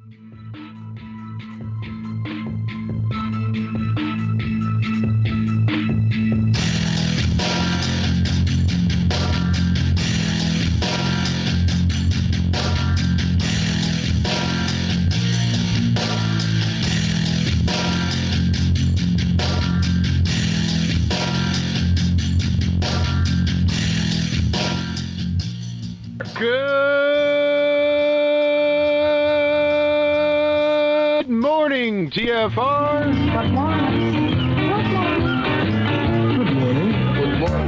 Good morning, TFR. Good morning. Good morning. Good morning.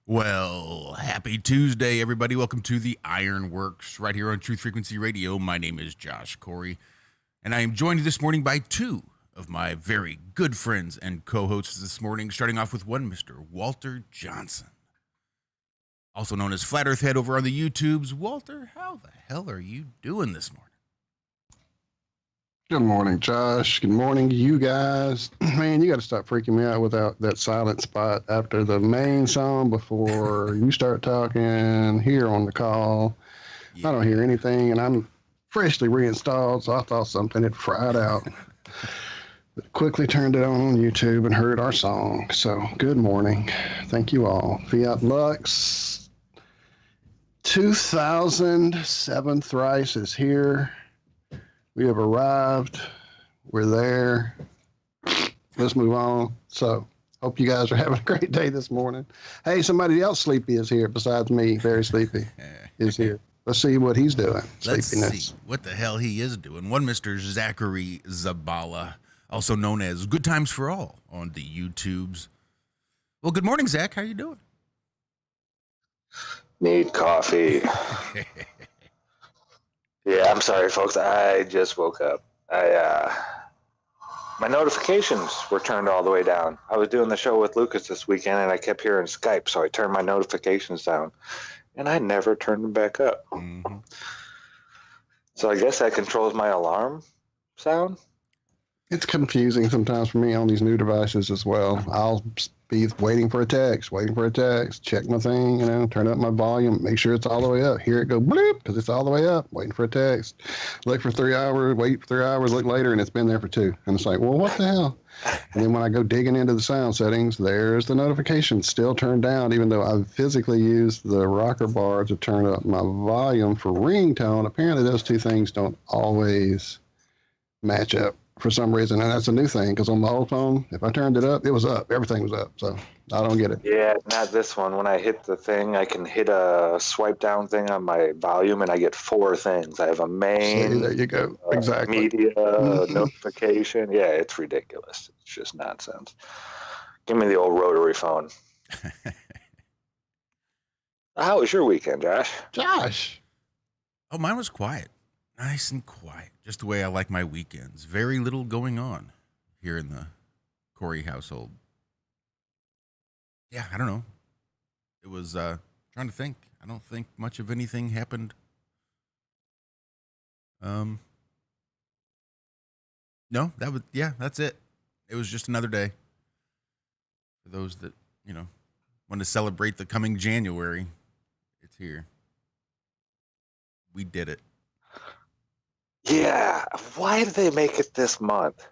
Well, happy Tuesday, everybody. Welcome to the Ironworx right here on Truth Frequency Radio. My name is Josh Corey, and I am joined this morning by two of my very good friends and co-hosts this morning, starting off with one Mr. Walter Johnson, also known as Flat Earth Head over on the YouTubes. Walter, how the hell are you doing this morning? Good morning, Josh. Good morning, you guys. Man, you got to stop freaking me out without that silent spot after the main song before you start talking here on the call. Yeah. I don't hear anything, and I'm freshly reinstalled, so I thought something had fried out. But quickly turned it on YouTube and heard our song. So, good morning. Thank you all. Fiat Lux 2007 thrice is here. We have arrived. We're there. Let's move on. So, hope you guys are having a great day this morning. Hey, somebody else sleepy is here besides me. Very sleepy is here. Let's see what he's doing. Let's see what the hell he is doing. One Mr. Zachary Zabala, also known as Good Times for All on the YouTubes. Well, good morning, Zach. How you doing? Need coffee. Yeah, I'm sorry, folks. I just woke up. My notifications were turned all the way down. I was doing the show with Lucas this weekend, and I kept hearing Skype, so I turned my notifications down, and I never turned them back up. Mm-hmm. So I guess that controls my alarm sound? It's confusing sometimes for me on these new devices as well. I'll be waiting for a text, check my thing, turn up my volume, make sure it's all the way up. Hear it go bloop because it's all the way up, waiting for a text. Look for 3 hours, wait for 3 hours, look later, and it's been there for 2. And it's like, well, what the hell? And then when I go digging into the sound settings, there's the notification still turned down, even though I physically used the rocker bar to turn up my volume for ringtone. Apparently those two things don't always match up for some reason, and that's a new thing because on my old phone, if I turned it up, it was up. Everything was up, so I don't get it. Yeah, not this one. When I hit the thing, I can hit a swipe down thing on my volume, and I get 4 things. I have a main. See, there you go. Exactly. Media notification. Yeah, it's ridiculous. It's just nonsense. Give me the old rotary phone. How was your weekend, Josh? Oh, mine was quiet. Nice and quiet. Just the way I like my weekends. Very little going on here in the Corey household. Yeah, I don't know. It was trying to think. I don't think much of anything happened. No, that's it. It was just another day. For those that, want to celebrate the coming January, it's here. We did it. Yeah, why did they make it this month?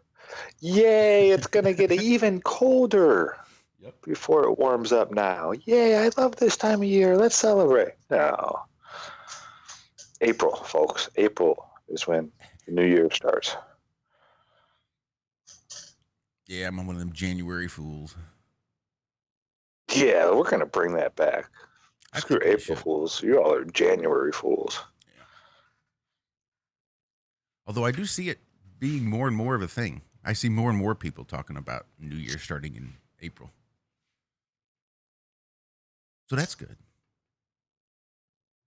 Yay, it's going to get even colder before it warms up now. Yay, I love this time of year. Let's celebrate. No. April, folks. April is when the new year starts. Yeah, I'm one of them January fools. Yeah, we're going to bring that back. Screw April Fools. You all are January fools. Although I do see it being more and more of a thing. I see more and more people talking about New Year starting in April. So that's good.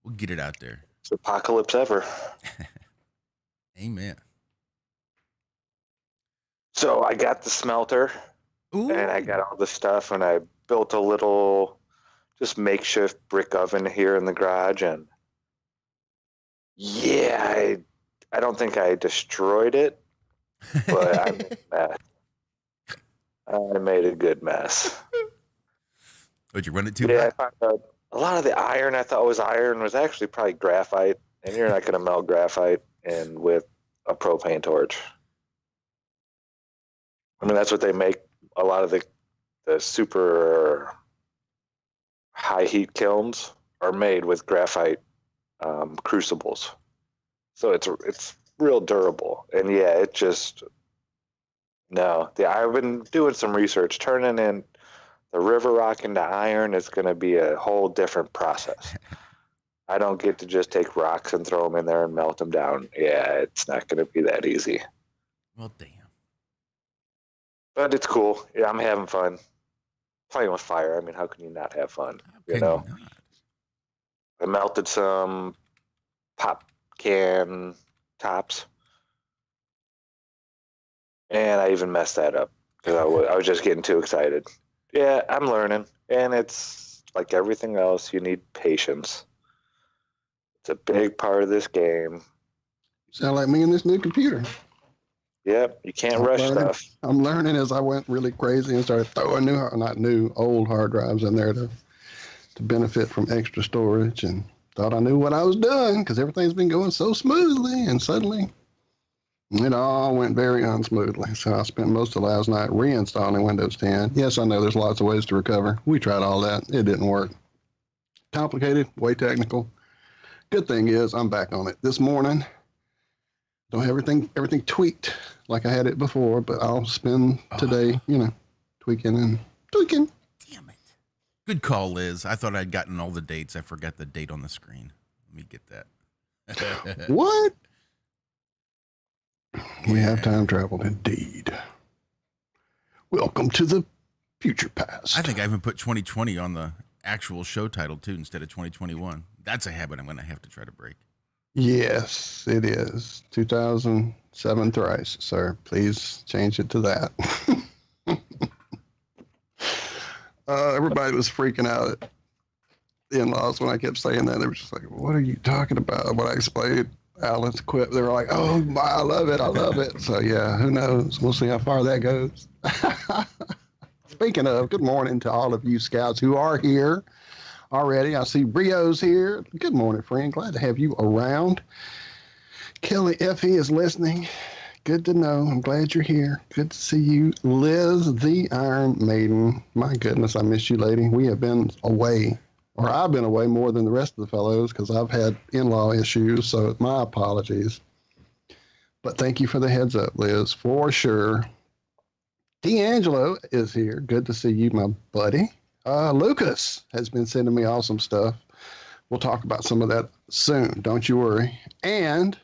We'll get it out there. It's apocalypse ever. Amen. So I got the smelter. Ooh. And I got all the stuff, and I built a little just makeshift brick oven here in the garage. And yeah, I don't think I destroyed it, but I made a mess. I made a good mess. Would you run it too Yeah, hot? I found out a lot of the iron I thought was iron was actually probably graphite, and you're not going to melt graphite and with a propane torch. I mean, that's what they make a lot of the super high heat kilns are made with graphite crucibles, so it's real durable. And yeah, it just I've been doing some research. Turning in the river rock into iron is going to be a whole different process. I don't get to just take rocks and throw them in there and melt them down. Yeah, it's not going to be that easy. Well, damn. But it's cool. Yeah, I'm having fun playing with fire. I mean, how can you not have fun? You know, I melted some pop can tops, and I even messed that up because I was just getting too excited. Yeah, I'm learning, and it's like everything else. You need patience. It's a big part of this game. Sound like me and this new computer. Yep, you can't rush stuff. I'm learning as I went really crazy and started throwing old hard drives in there to benefit from extra storage, and thought I knew what I was doing because everything's been going so smoothly, and suddenly it all went very unsmoothly. So I spent most of last night reinstalling Windows 10. Yes, I know there's lots of ways to recover. We tried all that. It didn't work. Complicated, way technical. Good thing is I'm back on it this morning. Don't have everything tweaked like I had it before, but I'll spend today, tweaking. Damn it. Good call, Liz. I thought I'd gotten all the dates. I forgot the date on the screen. Let me get that. What? We have time travel indeed. Welcome to the future past. I think I even put 2020 on the actual show title too instead of 2021. That's a habit I'm going to have to try to break. Yes, it is. 2007 thrice, sir. Please change it to that. Everybody was freaking out at the in-laws when I kept saying that. They were just like, what are you talking about? When I explained Alan's quip, they were like, oh, my, I love it. So, yeah, who knows? We'll see how far that goes. Speaking of, good morning to all of you scouts who are here already. I see Rio's here. Good morning, friend. Glad to have you around. Kelly Effie is listening. Good to know. I'm glad you're here. Good to see you. Liz, the Iron Maiden. My goodness, I miss you, lady. We have been away, or I've been away more than the rest of the fellows because I've had in-law issues, so my apologies. But thank you for the heads up, Liz, for sure. D'Angelo is here. Good to see you, my buddy. Lucas has been sending me awesome stuff. We'll talk about some of that soon. Don't you worry. And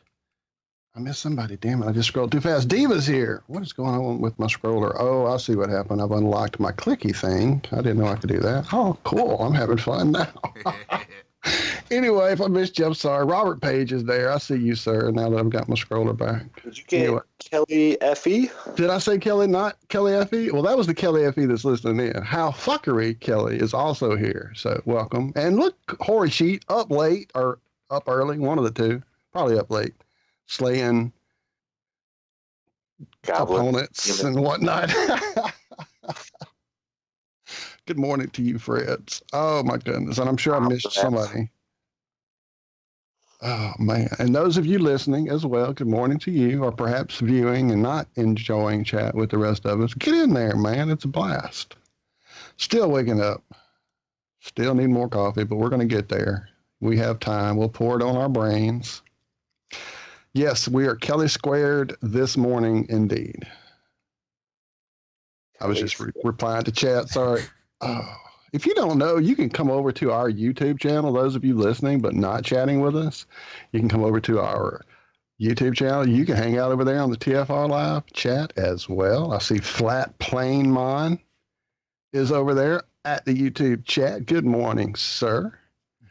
I missed somebody. Damn it. I just scrolled too fast. Diva's here. What is going on with my scroller? Oh, I see what happened. I've unlocked my clicky thing. I didn't know I could do that. Oh, cool. I'm having fun now. Anyway, if I missed you, I'm sorry. Robert Page is there. I see you, sir, now that I've got my scroller back. Did you get Kelly Effie? Did I say Kelly, not Kelly Effie? Well, that was the Kelly Effie that's listening in. How fuckery Kelly is also here. So welcome. And look, Hoary Sheet up late or up early, one of the two. Probably up late. Slaying opponents and whatnot. Good morning to you, Freds. Oh, my goodness. And I'm sure I missed somebody. Oh, man. And those of you listening as well, good morning to you, or perhaps viewing and not enjoying chat with the rest of us. Get in there, man. It's a blast. Still waking up. Still need more coffee, but we're going to get there. We have time. We'll pour it on our brains. Yes, we are Kelly Squared this morning, indeed. I was just replying to chat. Sorry. Oh. If you don't know, you can come over to our YouTube channel. Those of you listening but not chatting with us, you can come over to our YouTube channel. You can hang out over there on the TFR Live chat as well. I see Flat Plane Mon is over there at the YouTube chat. Good morning, sir.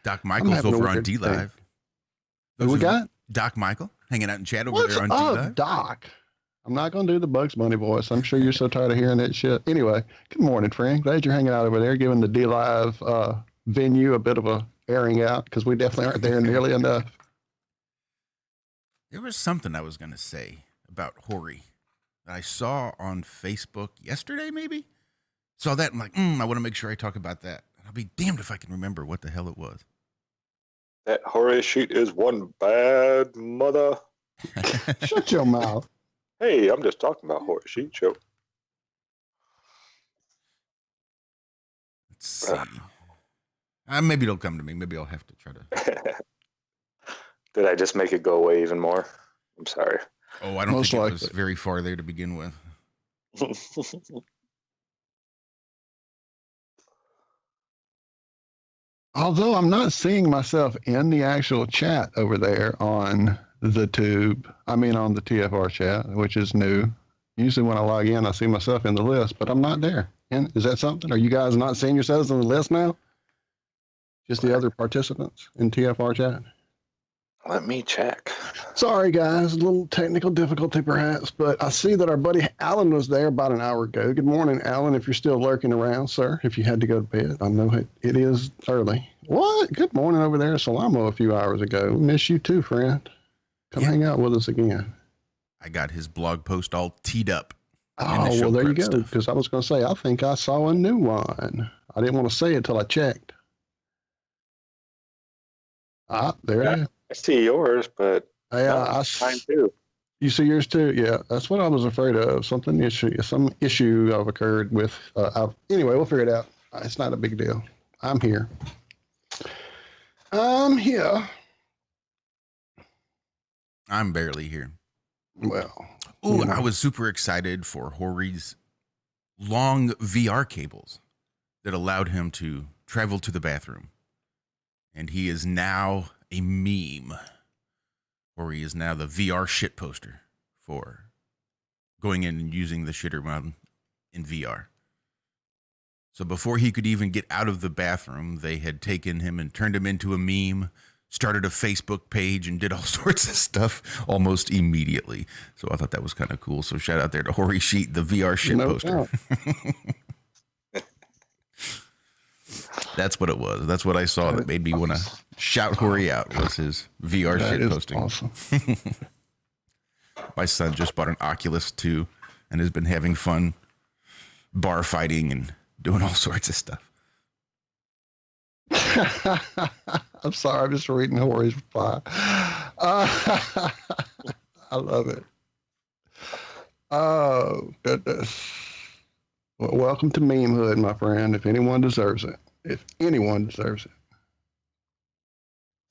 Doc Michael's over on D-Live. Who we got? Doc Michael hanging out in chat over there on D-Live. Doc? I'm not going to do the Bugs Bunny voice. I'm sure you're so tired of hearing that shit. Anyway, good morning, friend. Glad you're hanging out over there, giving the D-Live venue a bit of a airing out, because we definitely aren't there nearly enough. There was something I was going to say about Hori that I saw on Facebook yesterday, maybe? Saw that and I want to make sure I talk about that. I'll be damned if I can remember what the hell it was. That Hori sheet is one bad mother. Shut your mouth. Hey, I'm just talking about Hori sheet show. Let's see. Maybe it'll come to me. Maybe I'll have to try to. Did I just make it go away even more? I'm sorry. Oh, I don't Most think it likely. was very far there to begin with. Although I'm not seeing myself in the actual chat over there on the tube. I mean, on the TFR chat, which is new. Usually when I log in, I see myself in the list, but I'm not there. And is that something? Are you guys not seeing yourselves on the list now? Just the other participants in TFR chat? Let me check. Sorry, guys. A little technical difficulty, perhaps, but I see that our buddy Alan was there about an hour ago. Good morning, Alan, if you're still lurking around, sir, if you had to go to bed. I know it is early. What? Good morning over there, Salamo, a few hours ago. Miss you too, friend. Come hang out with us again. I got his blog post all teed up. Oh, well, there you go, because I was going to say, I think I saw a new one. I didn't want to say it till I checked. Ah, there it is. I see yours, but Yeah, mine too. You see yours too? Yeah, that's what I was afraid of. Some issue I've occurred with. Anyway, we'll figure it out. It's not a big deal. I'm here. I'm here. I'm barely here. Well. Ooh, I was super excited for Hori's long VR cables that allowed him to travel to the bathroom. And he is now a meme. Hori is now the VR shit poster for going in and using the shitter mountain in VR. So before he could even get out of the bathroom, they had taken him and turned him into a meme, started a Facebook page, and did all sorts of stuff almost immediately. So I thought that was kind of cool. So shout out there to Hori Sheet, the VR shit poster. That's what it was. That's what I saw that made me want to shout Hori out, was his VR shit posting. Awesome. My son just bought an Oculus 2 and has been having fun bar fighting and doing all sorts of stuff. I'm sorry, I'm just reading Hori's reply. I love it. Oh, goodness. Well, welcome to meme hood, my friend, if anyone deserves it. If anyone deserves it,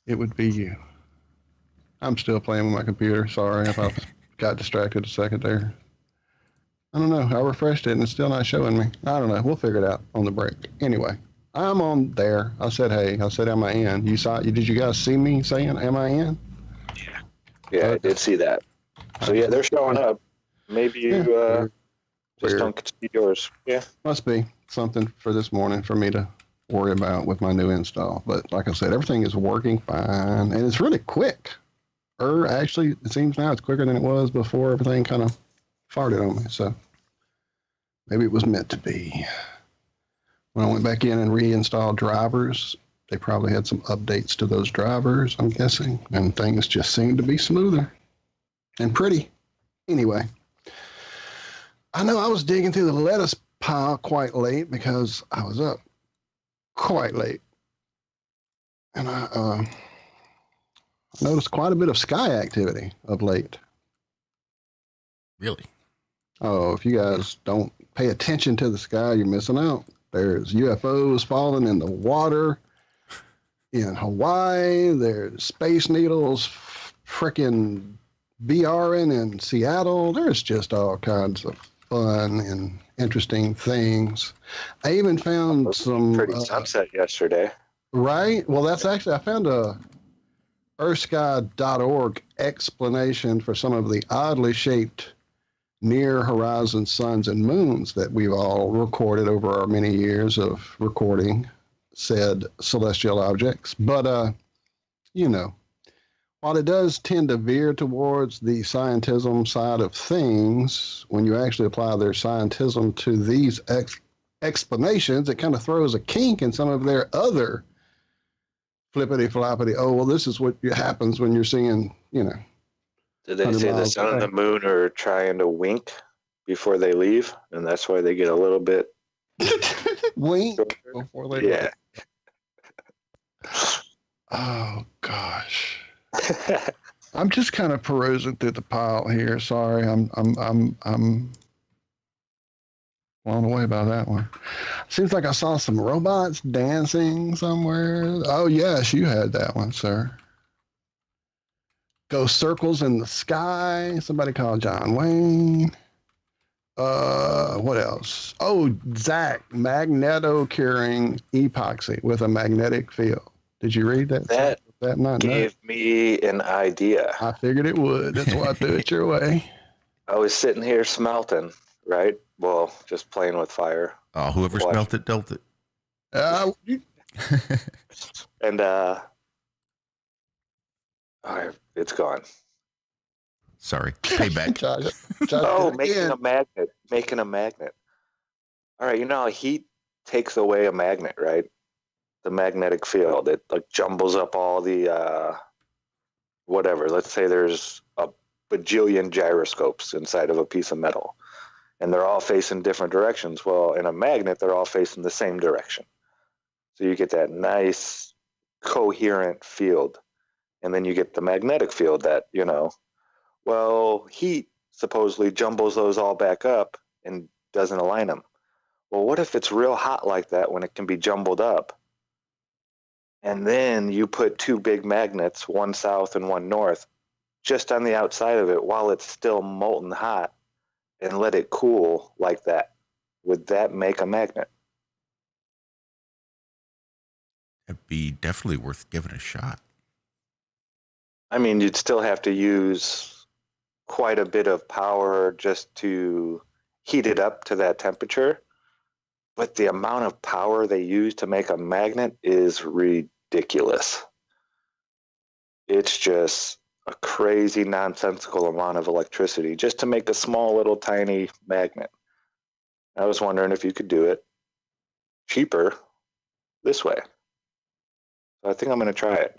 it would be you. I'm still playing with my computer. Sorry if I got distracted a second there. I don't know. I refreshed it and it's still not showing me. I don't know. We'll figure it out on the break. Anyway, I'm on there. I said, hey. I said, am I in? Did you guys see me saying, am I in? Yeah, I did see that. So, yeah, they're showing up. Maybe you just don't see yours. Yeah. Must be something for this morning for me to worry about with my new install. But like I said, everything is working fine. And it's really quick. Actually, it seems now it's quicker than it was before everything kind of farted on me. So maybe it was meant to be. When I went back in and reinstalled drivers, they probably had some updates to those drivers, I'm guessing. And things just seemed to be smoother and pretty. Anyway, I know I was digging through the lettuce pile quite late because I was up quite late. And I noticed quite a bit of sky activity of late. Really? Oh, if you guys don't pay attention to the sky, you're missing out. There's UFOs falling in the water in Hawaii. There's space needles freaking VRing in Seattle. There's just all kinds of fun and interesting things. I even found some pretty sunset yesterday. Right? Well, that's actually, I found a earthsky.org explanation for some of the oddly shaped near horizon suns and moons that we've all recorded over our many years of recording said celestial objects. But, while it does tend to veer towards the scientism side of things, when you actually apply their scientism to these explanations, it kind of throws a kink in some of their other flippity floppity. Oh, well, this is what happens when you're seeing, Did they 100 say the miles sun and away. the moon are trying to wink before they leave, and that's why they get a little bit Wink before they yeah. Oh gosh. I'm just kind of perusing through the pile here. Sorry, I'm blown away by that one. Seems like I saw some robots dancing somewhere. Oh yes, you had that one, sir. Go circles in the sky. Somebody called John Wayne. What else? Oh, Zach, magneto-curing epoxy with a magnetic field. Did you read that? That not gave me an idea. I figured it would. That's why I threw it your way. I was sitting here smelting, right? Well, just playing with fire. Oh, whoever smelt it, dealt it. And it's gone. Sorry, payback. Josh, making a magnet. All right, you know how heat takes away a magnet, right? The magnetic field. It like jumbles up all the whatever. Let's say there's a bajillion gyroscopes inside of a piece of metal, and they're all facing different directions. Well, in a magnet, they're all facing the same direction. So you get that nice coherent field. And then you get the magnetic field that, heat supposedly jumbles those all back up and doesn't align them. Well, what if it's real hot like that when it can be jumbled up? And then you put two big magnets, one south and one north, just on the outside of it while it's still molten hot, and let it cool like that. Would that make a magnet? It'd be definitely worth giving a shot. I mean, you'd still have to use quite a bit of power just to heat it up to that temperature. But the amount of power they use to make a magnet is ridiculous. It's just a crazy, nonsensical amount of electricity just to make a small, little, tiny magnet. I was wondering if you could do it cheaper this way. So I think I'm going to try it.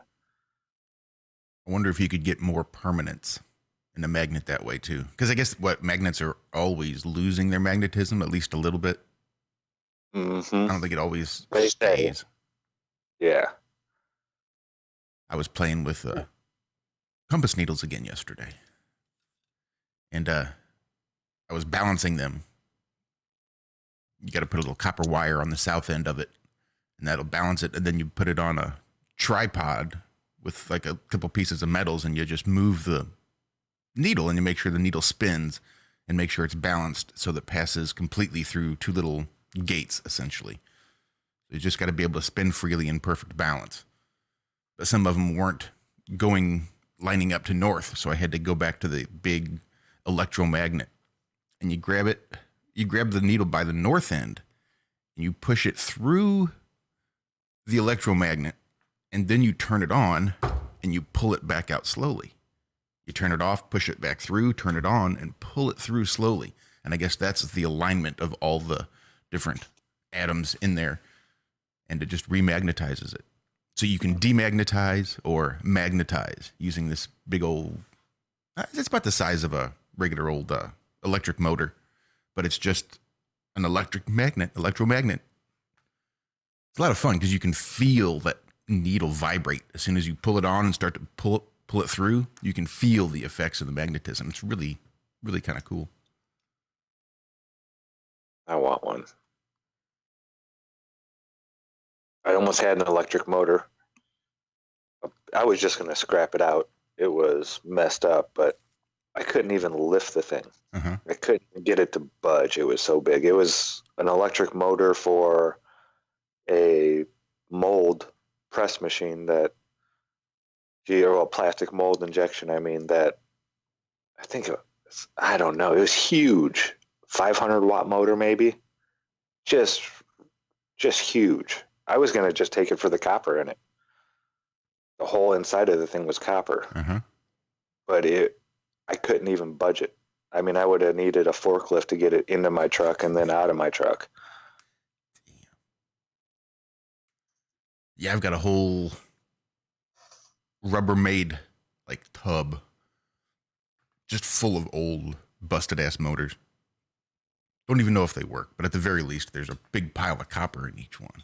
I wonder if you could get more permanence in a magnet that way too. Because I guess magnets are always losing their magnetism, at least a little bit. Mm-hmm. I don't think it always They stays. say. Yeah. I was playing with compass needles again yesterday. And I was balancing them. You got to put a little copper wire on the south end of it, and that'll balance it. And then you put it on a tripod with like a couple pieces of metals, and you just move the needle and you make sure the needle spins and make sure it's balanced so that it passes completely through two little gates, essentially. You just got to be able to spin freely in perfect balance. But some of them weren't lining up to north, so I had to go back to the big electromagnet. And you grab the needle by the north end, and you push it through the electromagnet, and then you turn it on, and you pull it back out slowly. You turn it off, push it back through, turn it on, and pull it through slowly. And I guess that's the alignment of all the different atoms in there, and it just remagnetizes it. So you can demagnetize or magnetize using this big old, it's about the size of a regular old electric motor, but it's just an electromagnet. It's a lot of fun because you can feel that needle vibrate as soon as you pull it on and start to pull it through. You can feel the effects of the magnetism. It's really, really kind of cool. I want one. I almost had an electric motor. I was just going to scrap it out. It was messed up, but I couldn't even lift the thing. Uh-huh. I couldn't get it to budge. It was so big. It was an electric motor for a mold press machine or a plastic mold injection. I mean, that I think I don't know. It was huge. 500 watt motor, maybe. Just huge. I was going to just take it for the copper in it. The whole inside of the thing was copper, but I couldn't even budge it. I mean, I would have needed a forklift to get it into my truck and then out of my truck. Yeah, I've got a whole Rubbermaid like tub just full of old busted ass motors. Don't even know if they work, but at the very least, there's a big pile of copper in each one.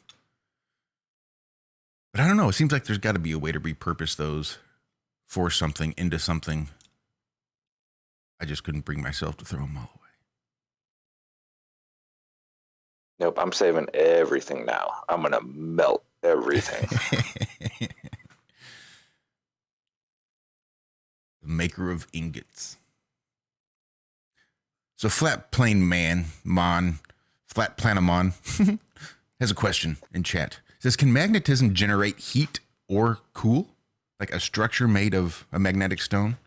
But I don't know. It seems like there's got to be a way to repurpose those for something, into something. I just couldn't bring myself to throw them all away. Nope, I'm saving everything now. I'm going to melt everything. The maker of ingots. So Flat Plane Man, Flat Planamon, has a question in chat. It says, can magnetism generate heat or cool? Like a structure made of a magnetic stone?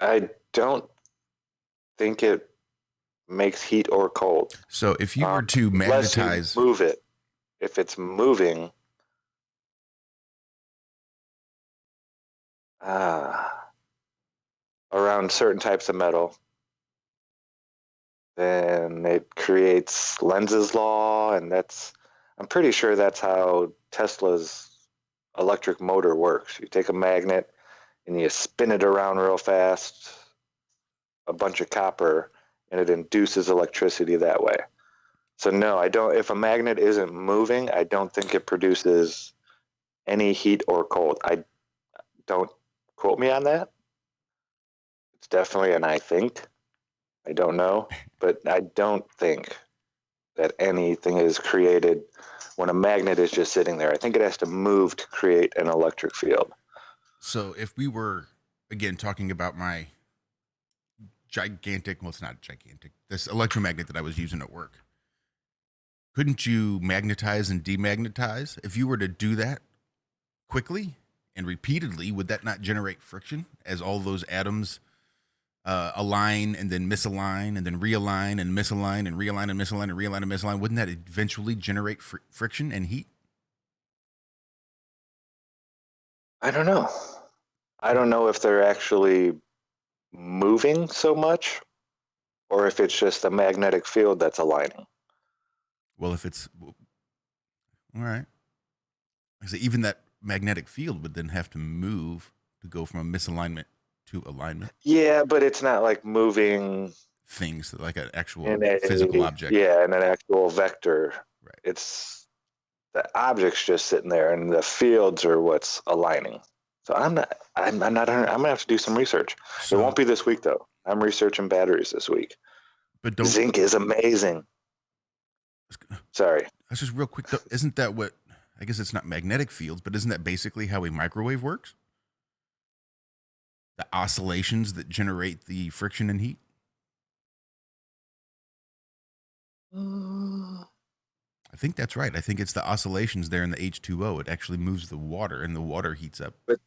I don't think it makes heat or cold. So if you were to magnetize... move it. If it's moving... around certain types of metal, then it creates Lenz's law, and I'm pretty sure that's how Tesla's electric motor works. You take a magnet and you spin it around real fast, a bunch of copper, and it induces electricity that way. So no, I don't. If a magnet isn't moving, I don't think it produces any heat or cold. I don't quote me on that. It's definitely an I think. I don't know, but I don't think that anything is created when a magnet is just sitting there. I think it has to move to create an electric field. So if we were, again, talking about my gigantic, well, it's not gigantic, this electromagnet that I was using at work, couldn't you magnetize and demagnetize? If you were to do that quickly and repeatedly, would that not generate friction as all those atoms align and then misalign and then realign and misalign and realign and misalign and realign and misalign? Wouldn't that eventually generate friction and heat? I don't know. I don't know if they're actually moving so much or if it's just a magnetic field that's aligning. Well, if it's all right, so even that magnetic field would then have to move to go from a misalignment to alignment. Yeah, but it's not like moving things like an actual physical object. Yeah, and an actual vector. Right. It's the object's just sitting there, and the fields are what's aligning. So I'm gonna have to do some research. So, it won't be this week though. I'm researching batteries this week. But zinc is amazing. Sorry. That's just real quick though. Isn't that what, I guess it's not magnetic fields, but isn't that basically how a microwave works? The oscillations that generate the friction and heat? I think that's right. I think it's the oscillations there in the H2O. It actually moves the water, and the water heats up. But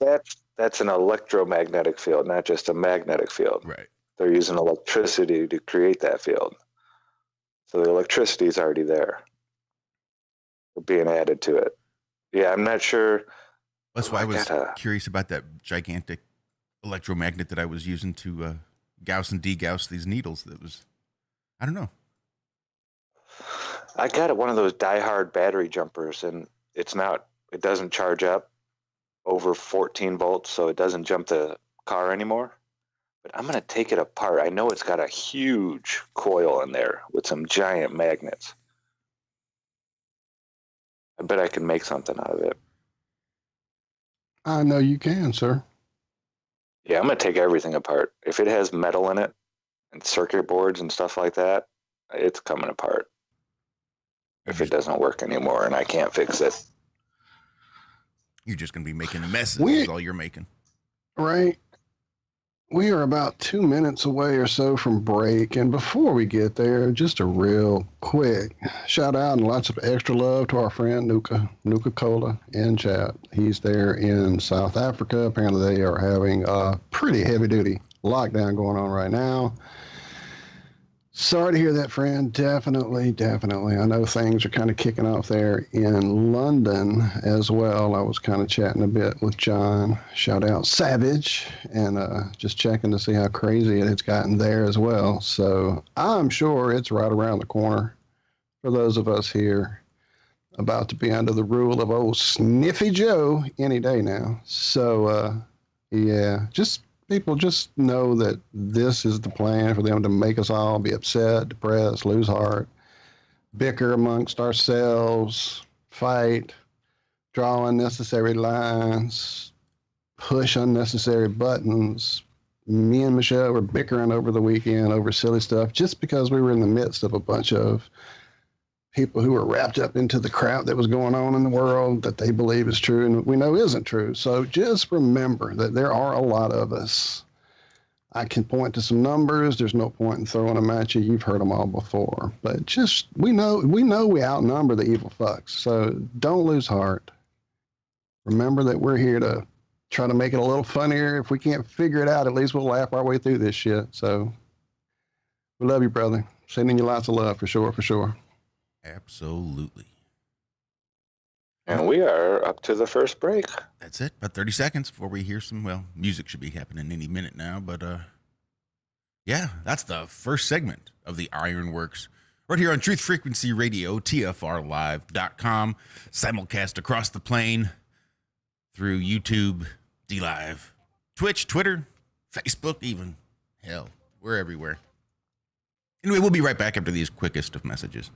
that's an electromagnetic field, not just a magnetic field. Right. They're using electricity to create that field. So the electricity is already there. Being added to it. Yeah, I'm not sure. That's why I was curious about that gigantic electromagnet that I was using to gauss and degauss these needles. That was, I don't know. I got one of those die-hard battery jumpers, and it doesn't charge up over 14 volts, so it doesn't jump the car anymore. But I'm going to take it apart. I know it's got a huge coil in there with some giant magnets. I bet I can make something out of it. I know you can, sir. Yeah, I'm going to take everything apart. If it has metal in it and circuit boards and stuff like that, it's coming apart. If it doesn't work anymore and I can't fix it. You're just going to be making messes is all you're making. Right. We are about 2 minutes away or so from break. And before we get there, just a real quick shout out and lots of extra love to our friend Nuka Cola in chat. He's there in South Africa. Apparently they are having a pretty heavy duty lockdown going on right now. Sorry to hear that, friend. Definitely, definitely. I know things are kind of kicking off there in London as well. I was kind of chatting a bit with John. Shout out Savage, and just checking to see how crazy it has gotten there as well. So I'm sure it's right around the corner for those of us here about to be under the rule of old Sniffy Joe any day now. So, yeah, just people just know that this is the plan for them to make us all be upset, depressed, lose heart, bicker amongst ourselves, fight, draw unnecessary lines, push unnecessary buttons. Me and Michelle were bickering over the weekend over silly stuff just because we were in the midst of a bunch of people who were wrapped up into the crap that was going on in the world that they believe is true and we know isn't true. So just remember that there are a lot of us. I can point to some numbers. There's no point in throwing them at you. You've heard them all before. But just we know we outnumber the evil fucks. So don't lose heart. Remember that we're here to try to make it a little funnier. If we can't figure it out, at least we'll laugh our way through this shit. So we love you, brother. Sending you lots of love for sure, for sure. Absolutely. And we are up to the first break. That's it. About 30 seconds before we hear some, well, music should be happening any minute now. But, yeah, that's the first segment of the Ironworx right here on Truth Frequency Radio, TFRlive.com, simulcast across the plane through YouTube, DLive, Twitch, Twitter, Facebook even. Hell, we're everywhere. Anyway, we'll be right back after these quickest of messages.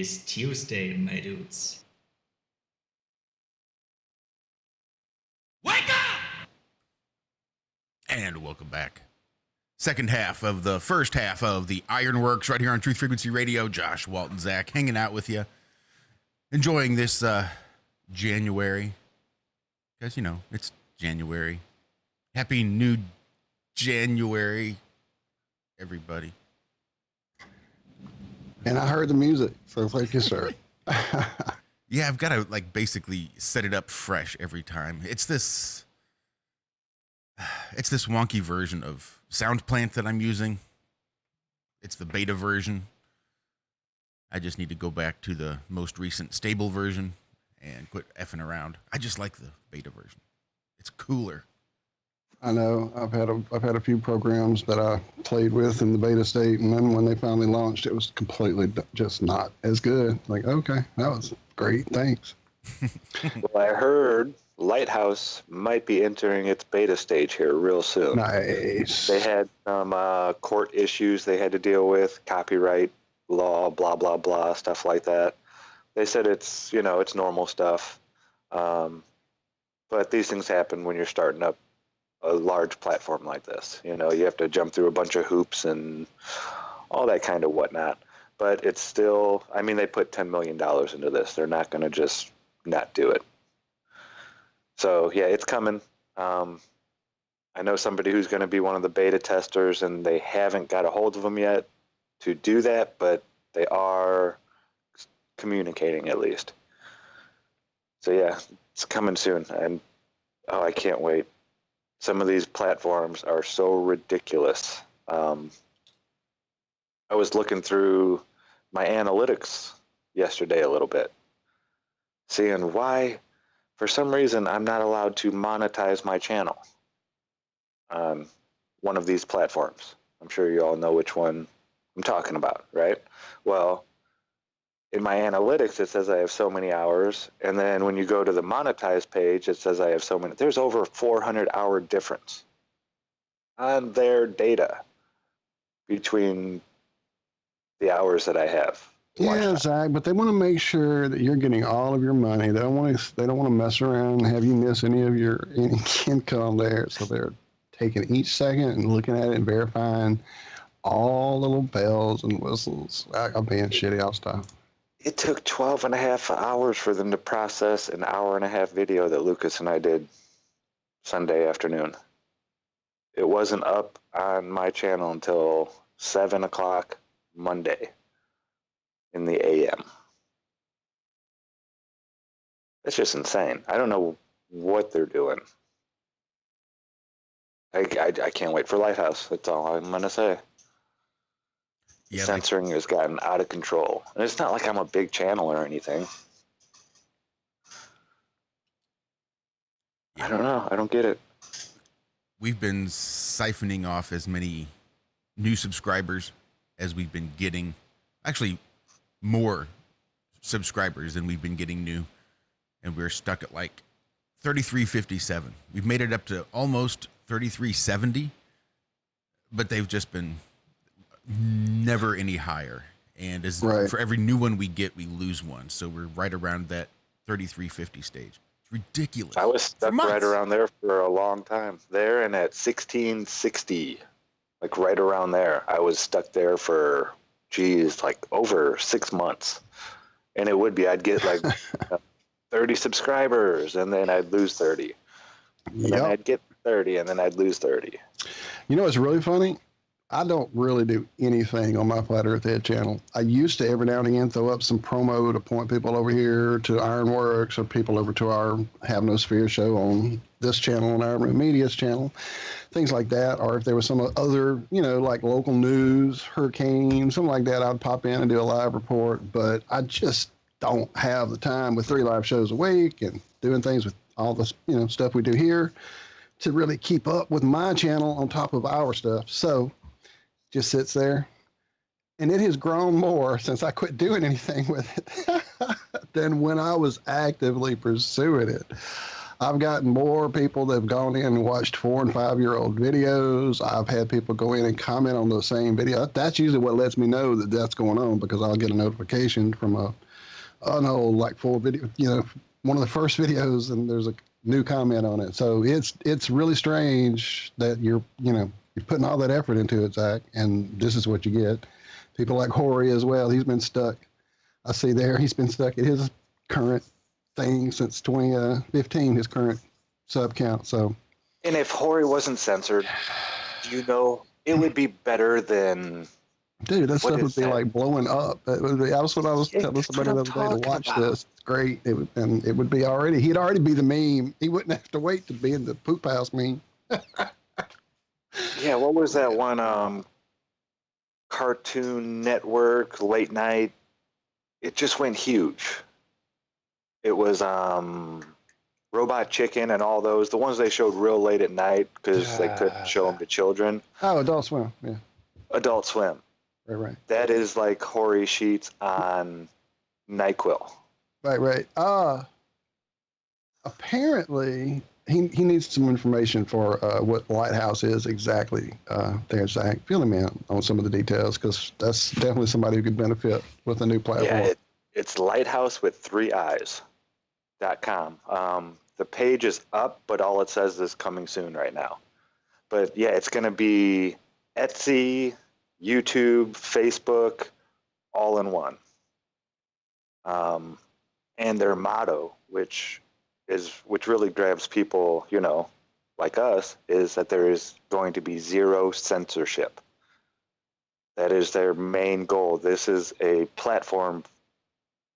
is Tuesday, my dudes. Wake up! And welcome back. Second half of the first half of the Ironworx right here on Truth Frequency Radio. Josh, Walton, Zach hanging out with you. Enjoying this January. Because, you know, it's January. Happy New January, everybody. And I heard the music, so thank you, sir. Yeah, I've got to like basically set it up fresh every time. It's this wonky version of SoundPlant that I'm using. It's the beta version. I just need to go back to the most recent stable version and quit effing around. I just like the beta version. It's cooler. I know I've had a few programs that I played with in the beta state, and then when they finally launched, it was completely just not as good. Like, okay, that was great, thanks. Well, I heard Lighthouse might be entering its beta stage here real soon. Nice. They had some court issues they had to deal with, copyright law, blah, blah, blah, stuff like that. They said it's normal stuff. But these things happen when you're starting up a large platform like this. You know, you have to jump through a bunch of hoops and all that kind of whatnot. But it's still, I mean, they put $10 million into this. They're not going to just not do it. So, yeah, it's coming. I know somebody who's going to be one of the beta testers, and they haven't got a hold of them yet to do that, but they are communicating at least. So, yeah, it's coming soon. And, oh, I can't wait. Some of these platforms are so ridiculous. I was looking through my analytics yesterday a little bit, seeing why, for some reason, I'm not allowed to monetize my channel on one of these platforms. I'm sure you all know which one I'm talking about, right? Well, in my analytics, it says I have so many hours. And then when you go to the monetize page, it says I have so many. There's over 400-hour difference on their data between the hours that I have. Yeah, Zach, but they want to make sure that you're getting all of your money. They don't want to mess around and have you miss any of your income there. So they're taking each second and looking at it and verifying all the little bells and whistles. I'm being shitty. I'll stop. It took 12 and a half hours for them to process an hour and a half video that Lucas and I did Sunday afternoon. It wasn't up on my channel until 7 o'clock Monday in the AM. That's just insane. I don't know what they're doing. I can't wait for Lighthouse. That's all I'm going to say. Yeah, Censoring has gotten out of control. And it's not like I'm a big channel or anything. Yeah. I don't know. I don't get it. We've been siphoning off as many new subscribers as we've been getting. Actually, more subscribers than we've been getting new. And we're stuck at like 3357. We've made it up to almost 3370. But they've just been never any higher. And as Right. for every new one we get, we lose one. So we're right around that 3350 stage. It's ridiculous. I was stuck months. right around there for a long time. There and at 1660, like right around there. I was stuck there for, like over 6 months. And it would be, I'd get like 30 subscribers and then I'd lose 30. And then I'd get 30 and then I'd lose 30. You know what's really funny? I don't really do anything on my Flat Earth Head channel. I used to every now and again throw up some promo to point people over here to Ironworx or people over to our Have No Sphere show on this channel, on our Media's channel, things like that. Or if there was some other, like local news, hurricane, something like that, I'd pop in and do a live report. But I just don't have the time with 3 live shows a week and doing things with all this, stuff we do here to really keep up with my channel on top of our stuff. So just sits there, and it has grown more since I quit doing anything with it than when I was actively pursuing it. I've gotten more people that have gone in and watched 4 and 5-year-old videos. I've had people go in and comment on the same video. That's usually what lets me know that that's going on, because I'll get a notification from an old like full video, one of the first videos, and there's a new comment on it. So it's really strange that you're putting all that effort into it, Zach, and this is what you get. People like Horry as well. He's been stuck. I see there he's been stuck at his current thing since 2015, his current sub count. So, and if Horry wasn't censored, it would be better than. Dude, that stuff would be like blowing up. That would be. That's what I was telling somebody the other day to watch this. It's great. It would be already. He'd already be the meme. He wouldn't have to wait to be in the poop house meme. Yeah, what was that one? Cartoon Network late night. It just went huge. It was Robot Chicken and all those. The ones they showed real late at night because they couldn't show them to children. Oh, Adult Swim. Yeah. Adult Swim. Right. That is like Horry Sheets on NyQuil. Right. Apparently, he needs some information for what Lighthouse is exactly. There, Zach, fill him in on some of the details, because that's definitely somebody who could benefit with a new platform. Yeah, it's Lighthouse with 3 eyes.com. The page is up, but all it says is coming soon right now. But yeah, it's going to be Etsy, YouTube, Facebook, all in one. And their motto, which really grabs people, like us, is that there is going to be zero censorship. That is their main goal. This is a platform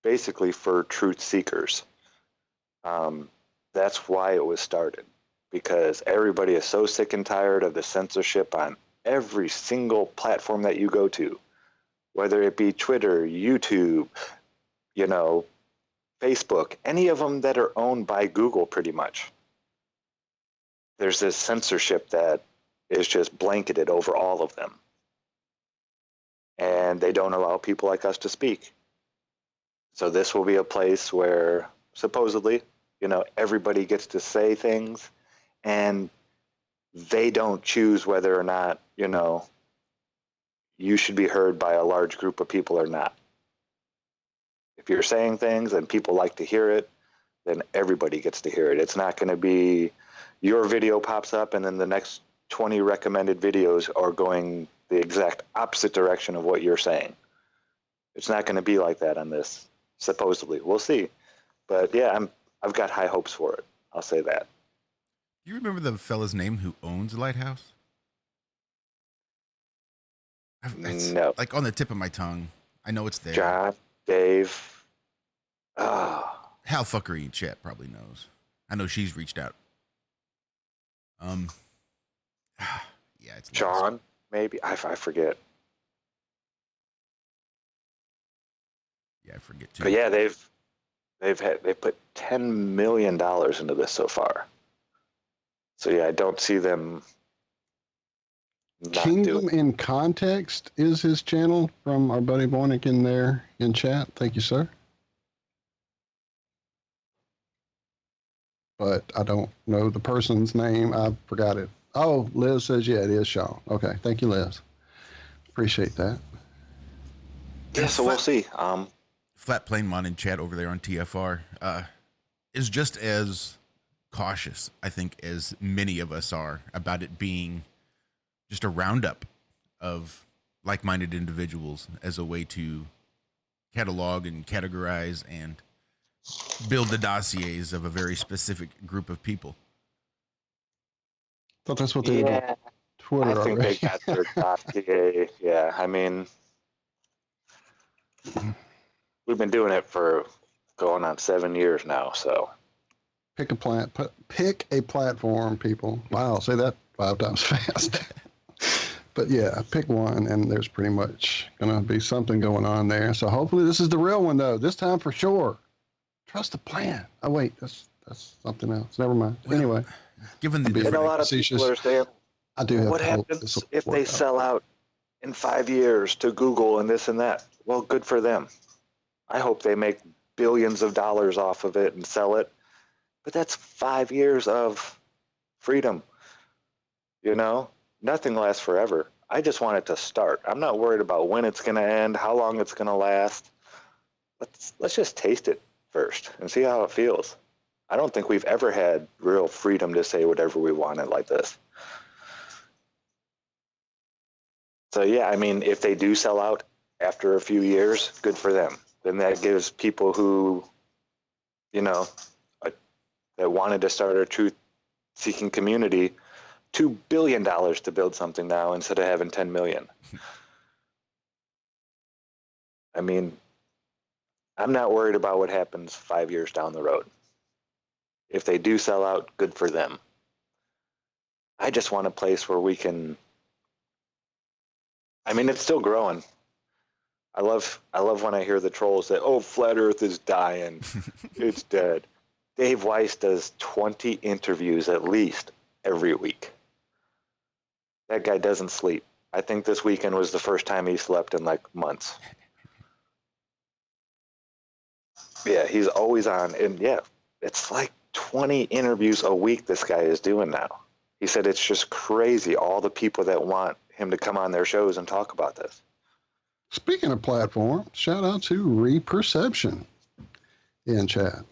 basically for truth seekers. That's why it was started, because everybody is so sick and tired of the censorship on every single platform that you go to, whether it be Twitter, YouTube, Facebook, any of them that are owned by Google pretty much. There's this censorship that is just blanketed over all of them. And they don't allow people like us to speak. So this will be a place where supposedly, everybody gets to say things, and they don't choose whether or not, you should be heard by a large group of people or not. If you're saying things and people like to hear it, then everybody gets to hear it. It's not going to be your video pops up and then the next 20 recommended videos are going the exact opposite direction of what you're saying. It's not going to be like that on this, supposedly. We'll see. But yeah, I've got high hopes for it. I'll say that. Do you remember the fella's name who owns Lighthouse? It's no. Like on the tip of my tongue. I know it's there. John, Dave. Hal Fuckery in chat probably knows. I know she's reached out. Yeah, it's John, maybe. I forget. Yeah, I forget too. But yeah, they've put $10 million into this so far. So yeah, I don't see them not Kingdom doing. in Context is his channel, from our buddy Bornick in there in chat. Thank you, sir. But I don't know the person's name. I forgot it. Oh, Liz says, yeah, it is Sean. Okay. Thank you, Liz. Appreciate that. Yeah, so we'll see. Flat Plane Mon in chat over there on TFR is just as cautious, I think, as many of us are about it being just a roundup of like-minded individuals as a way to catalog and categorize and build the dossiers of a very specific group of people. Thought that's what they did on Twitter I think already. they got their dossier. Yeah, I mean, we've been doing it for going on 7 years now, so. Pick a platform, people. Wow, say that 5 times fast. But yeah, pick one, and there's pretty much gonna be something going on there. So hopefully this is the real one, though. This time for sure. Trust the plan. Oh wait, that's something else. Never mind. Well, anyway, given the And a different, lot of people are saying, I do have what hope happens this will if work they out. sell out in 5 years to Google and this and that? Well, good for them. I hope they make billions of dollars off of it and sell it. But that's 5 years of freedom. You know, nothing lasts forever. I just want it to start. I'm not worried about when it's going to end, how long it's going to last. Let's just taste it first and see how it feels. I don't think we've ever had real freedom to say whatever we wanted like this. So yeah, I mean, if they do sell out after a few years, good for them. Then that gives people who, you know, that wanted to start a truth-seeking community $2 billion to build something now instead of having 10 million. I mean, I'm not worried about what happens 5 years down the road. If they do sell out, good for them. I just want a place where we can. I mean, it's still growing. I love when I hear the trolls that, oh, flat Earth is dying, it's dead. Dave Weiss does 20 interviews at least every week. That guy doesn't sleep. I think this weekend was the first time he slept in like months. Yeah, he's always on. And yeah, it's like 20 interviews a week this guy is doing now. He said it's just crazy, all the people that want him to come on their shows and talk about this. Speaking of platform, shout out to Reperception in chat.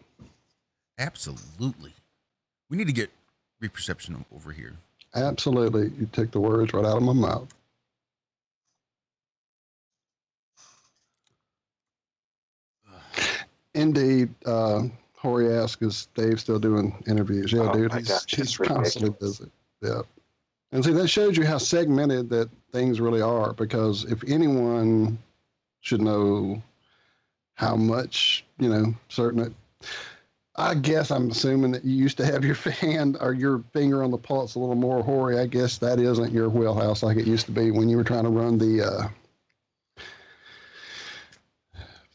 Absolutely. We need to get Reperception over here. Absolutely. You took the words right out of my mouth. Indeed. Hori asks, is Dave still doing interviews? Yeah, dude. He's constantly busy. Yeah. And see, that shows you how segmented that things really are, because if anyone should know how much, certain, I guess I'm assuming that you used to have your hand or your finger on the pulse a little more, Hori. I guess that isn't your wheelhouse like it used to be when you were trying to run the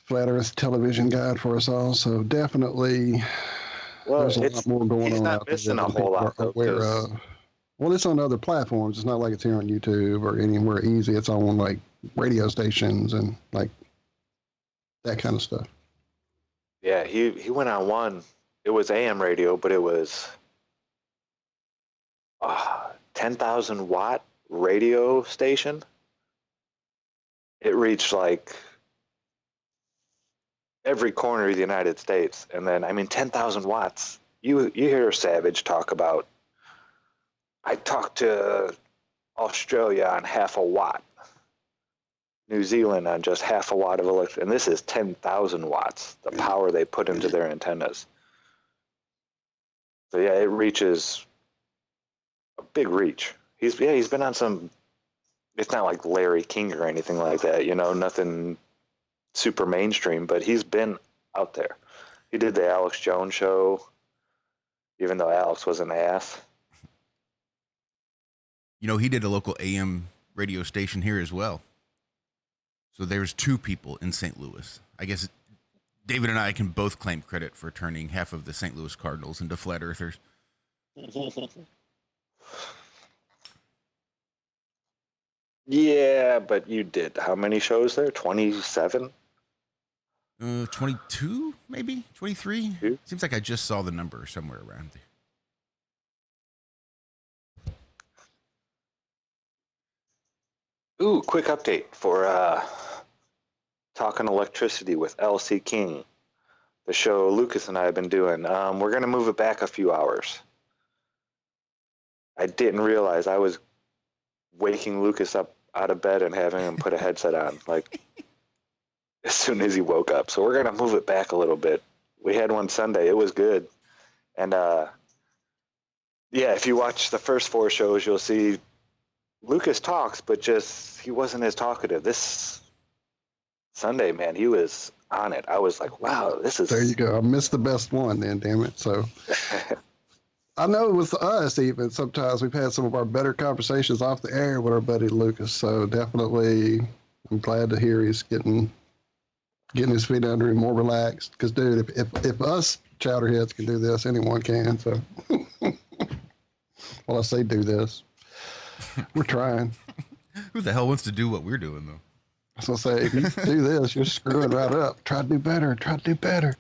Flat Earth television guide for us all. So definitely there's a lot more going on out there. He's not missing a whole lot, though. Well, it's on other platforms. It's not like it's here on YouTube or anywhere easy. It's on like radio stations and like that kind of stuff. Yeah, he went on one. It was AM radio, but it was 10,000 watt radio station. It reached like every corner of the United States. And then, 10,000 watts. You hear Savage talk about, I talked to Australia on half a watt, New Zealand on just half a watt of electricity, and this is 10,000 watts, the power they put into their antennas. So yeah, it reaches a big reach. He's been on some, it's not like Larry King or anything like that, nothing super mainstream, but he's been out there. He did the Alex Jones show, even though Alex was an ass. He did a local AM radio station here as well. So there's two people in St. Louis. I guess David and I can both claim credit for turning half of the St. Louis Cardinals into flat earthers. Yeah, but you did how many shows there? 27? 22, maybe? 23? Seems like I just saw the number somewhere around there. Ooh, quick update for Talking Electricity with LC King, the show Lucas and I have been doing. We're going to move it back a few hours. I didn't realize I was waking Lucas up out of bed and having him put a headset on, like, as soon as he woke up. So we're going to move it back a little bit. We had one Sunday. It was good. And, if you watch the first 4 shows, you'll see Lucas talks, but just he wasn't as talkative. This Sunday, man, he was on it. I was like, wow, this is... There you go. I missed the best one then, damn it. So I know with us, even sometimes we've had some of our better conversations off the air with our buddy Lucas. So definitely I'm glad to hear he's getting his feet under him, more relaxed. Because, dude, if us chowderheads can do this, anyone can. So, well, I say do this. We're trying. Who the hell wants to do what we're doing, though? I was going to say, if you do this, you're screwing right up. Try to do better. Try to do better.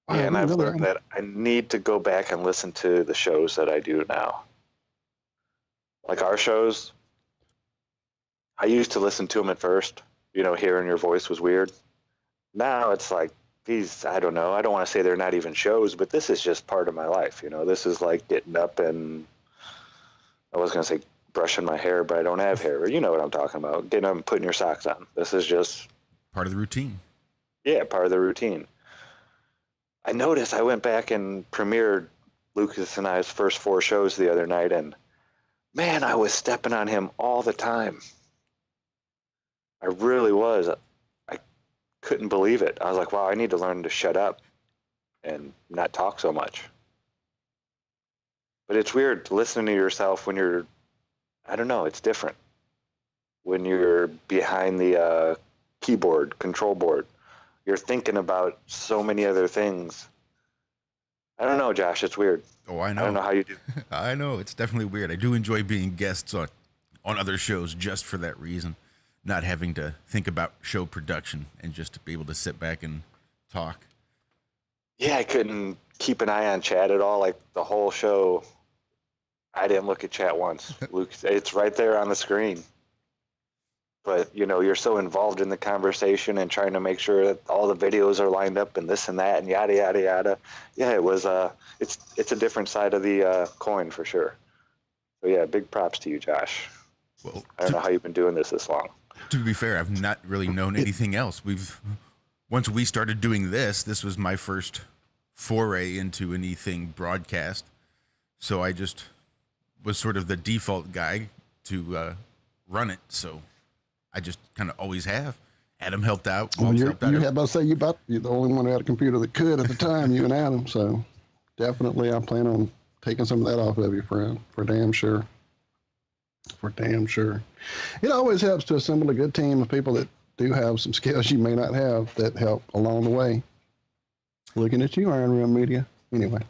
Wow, Yeah, I and didn't I've know learned that I need to go back and listen to the shows that I do now. Like our shows, I used to listen to them at first. Hearing your voice was weird. Now it's like I don't know. I don't want to say they're not even shows, but this is just part of my life. This is like getting up and I was going to say brushing my hair, but I don't have hair. You know what I'm talking about. Getting up and putting your socks on. This is just Part of the routine. yeah, part of the routine. I noticed I went back and premiered Lucas and I's first 4 shows the other night, and man, I was stepping on him all the time. I really was. I couldn't believe it. I was like, wow, I need to learn to shut up and not talk so much. But it's weird listening to yourself when you're, I don't know, it's different. When you're behind the keyboard, control board, you're thinking about so many other things. I don't know, Josh, it's weird. Oh, I know. I don't know how you do. I know. It's definitely weird. I do enjoy being guests on other shows just for that reason. Not having to think about show production and just to be able to sit back and talk. Yeah, I couldn't keep an eye on chat at all. Like the whole show, I didn't look at chat once. Luke, it's right there on the screen. But you're so involved in the conversation and trying to make sure that all the videos are lined up and this and that and yada yada yada. Yeah, it was. It's a different side of the coin for sure. So yeah, big props to you, Josh. Well, I don't know how you've been doing this long. to be fair, I've not really known anything else. Once we started doing this was my first foray into anything broadcast. So I just was sort of the default guy to run it. So I just kind of always have. Adam helped out. Well, Mom's you helped out. had about to say you're the only one who had a computer that could at the time, you and Adam. So definitely, I plan on taking some of that off of you, friend, for damn sure. For damn sure. It always helps to assemble a good team of people that do have some skills you may not have that help along the way. Looking at you, Iron Realm Media. Anyway.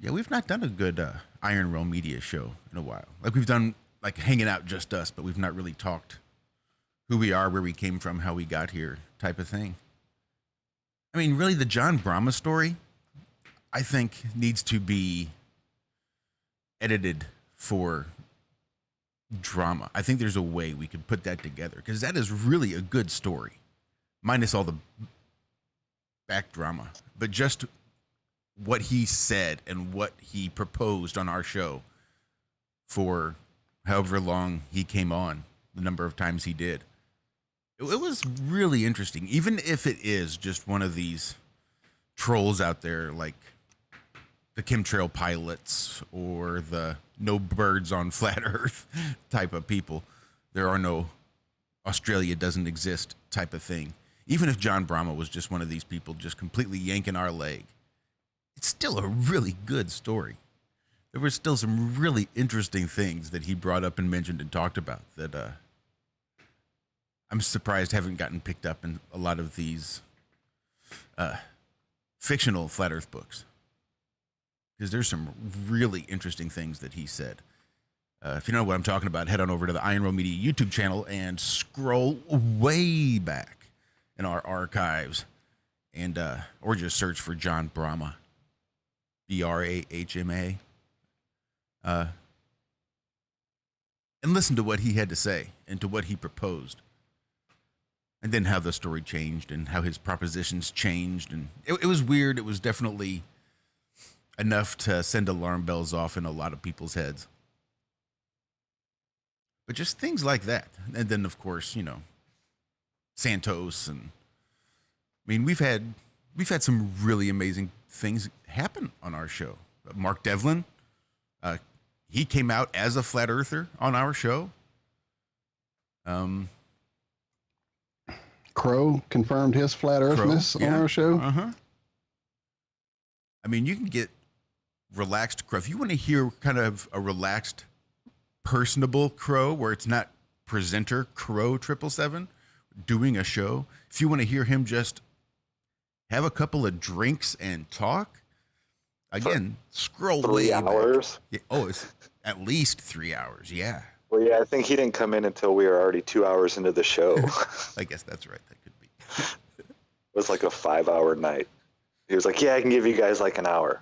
Yeah, we've not done a good Iron Realm Media show in a while. Like we've done like hanging out just us, but we've not really talked who we are, where we came from, how we got here type of thing. I mean, really the John Brahma story, I think needs to be edited for drama. I think there's a way we could put that together because that is really a good story, minus all the back drama, but just what he said and what he proposed on our show for however long he came on, the number of times he did. It was really interesting, even if it is just one of these trolls out there like the chemtrail pilots or the no birds on flat earth type of people. There are no Australia doesn't exist type of thing. Even if John Brahma was just one of these people just completely yanking our leg, it's still a really good story. There were still some really interesting things that he brought up and mentioned and talked about that I'm surprised haven't gotten picked up in a lot of these fictional flat earth books. Because there's some really interesting things that he said. If you know what I'm talking about, head on over to the Iron Realm Media YouTube channel and scroll way back in our archives, and or just search for John Brahma, Brahma, and listen to what he had to say and to what he proposed, and then how the story changed and how his propositions changed, and it was weird. It was definitely enough to send alarm bells off in a lot of people's heads. But just things like that. And then, of course, Santos. And I mean, we've had some really amazing things happen on our show. Mark Devlin, he came out as a flat earther on our show. Crow confirmed his flat earthness on our show. Uh-huh. I mean, you can get relaxed Crow. If you want to hear kind of a relaxed, personable Crow where it's not presenter Crow 777 doing a show, if you want to hear him just have a couple of drinks and talk, again, scroll 3 hours. Yeah, it's at least 3 hours. Yeah. Well, yeah, I think he didn't come in until we were already 2 hours into the show. I guess that's right. That could be. It was like a 5-hour night. He was like, yeah, I can give you guys like an hour.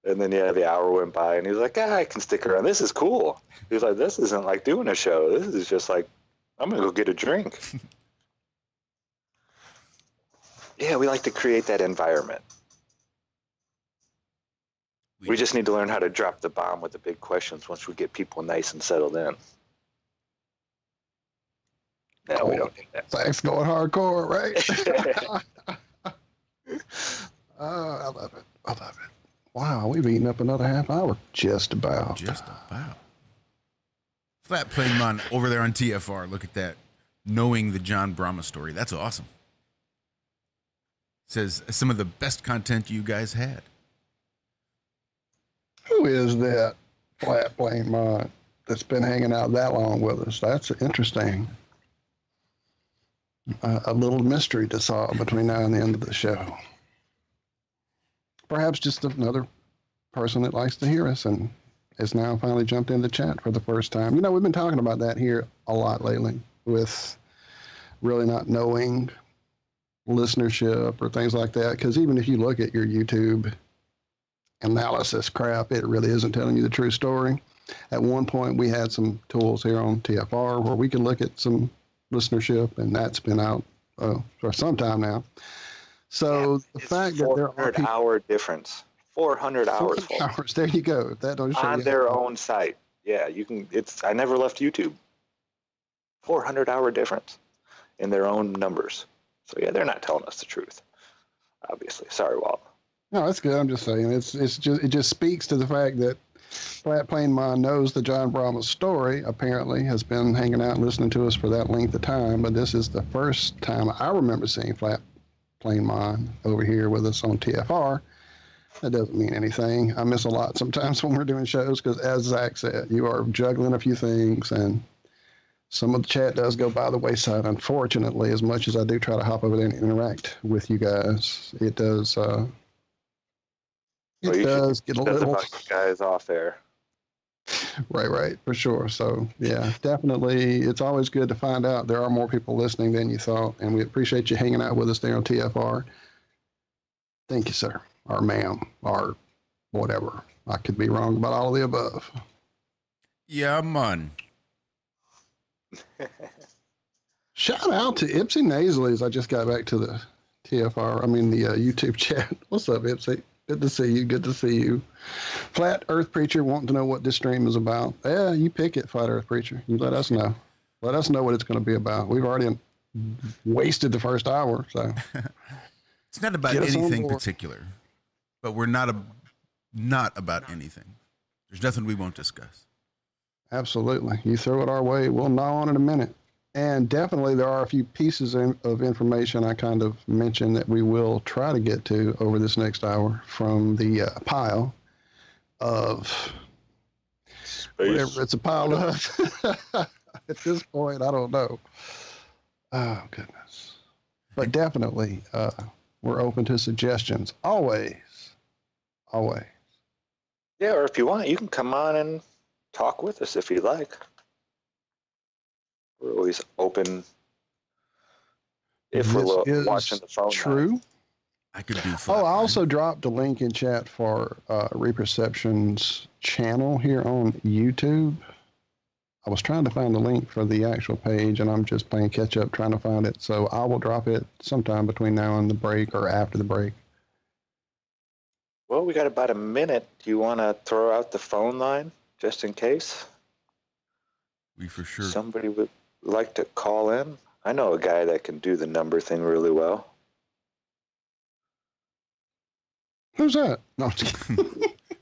And then, yeah, the hour went by, and he was like, I can stick around. This is cool. He was like, this isn't like doing a show. This is just like, I'm going to go get a drink. Yeah, we like to create that environment. We just need to learn how to drop the bomb with the big questions once we get people nice and settled in. No, we don't need that. Zach's going hardcore, right? I love it. I love it. Wow, we've eaten up another half hour. Just about. Just about. Flat Plane Man over there on TFR. Look at that. Knowing the John Brahma story. That's awesome. Says some of the best content you guys had. Who is that Flat Plane Mod that's been hanging out that long with us? That's interesting. A little mystery to solve between now and the end of the show. Perhaps just another person that likes to hear us and has now finally jumped in the chat for the first time. You know, we've been talking about that here a lot lately with really not knowing listenership or things like that. Because even if you look at your YouTube analysis crap, it really isn't telling you the true story. At one point, we had some tools here on TFR where we can look at some listenership, and that's been out for some time now. So yeah, the fact that there are 400-hour difference, 400 hours. 400 hours. There you go. If that don't show on you their own site. Yeah, you can. I never left YouTube. 400-hour difference in their own numbers. So yeah, they're not telling us the truth. Obviously, sorry, Walt. No, that's good. I'm just saying it just speaks to the fact that Flat Plane Mon knows the John Brahma story, apparently has been hanging out and listening to us for that length of time, but this is the first time I remember seeing Flat Plane Mon over here with us on TFR. That doesn't mean anything. I miss a lot sometimes when we're doing shows because, as Zach said, you are juggling a few things, and some of the chat does go by the wayside, unfortunately. As much as I do try to hop over there and interact with you guys, it does get a little guys off there. Right, for sure. So yeah, definitely, it's always good to find out there are more people listening than you thought, and we appreciate you hanging out with us there on TFR. Thank you, sir, or ma'am, or whatever. I could be wrong about all of the above. Yeah, man. Shout out to Ipsy Nasally. I just got back to the TFR. I mean the YouTube chat. What's up, Ipsy? Good to see you. Good to see you. Flat Earth Preacher wanting to know what this stream is about. Yeah, you pick it, Flat Earth Preacher. You let us know. Let us know what it's going to be about. We've already wasted the first hour, so it's not about anything particular, but we're not about anything. There's nothing we won't discuss. Absolutely. You throw it our way, we'll gnaw on it in a minute. And definitely there are a few pieces of information I kind of mentioned that we will try to get to over this next hour from the pile of whatever it's a pile of. At this point, I don't know. Oh, goodness. But definitely, we're open to suggestions. Always. Always. Yeah, or if you want, you can come on and talk with us if you like. We're always open. If we're watching the phone. True. Now. I could do. I also dropped a link in chat for Reperception's channel here on YouTube. I was trying to find the link for the actual page, and I'm just playing catch up trying to find it. So I will drop it sometime between now and the break or after the break. Well, we got about a minute. Do you want to throw out the phone line just in case? We for sure. Somebody would like to call in. I know a guy that can do the number thing really well. Who's that? No.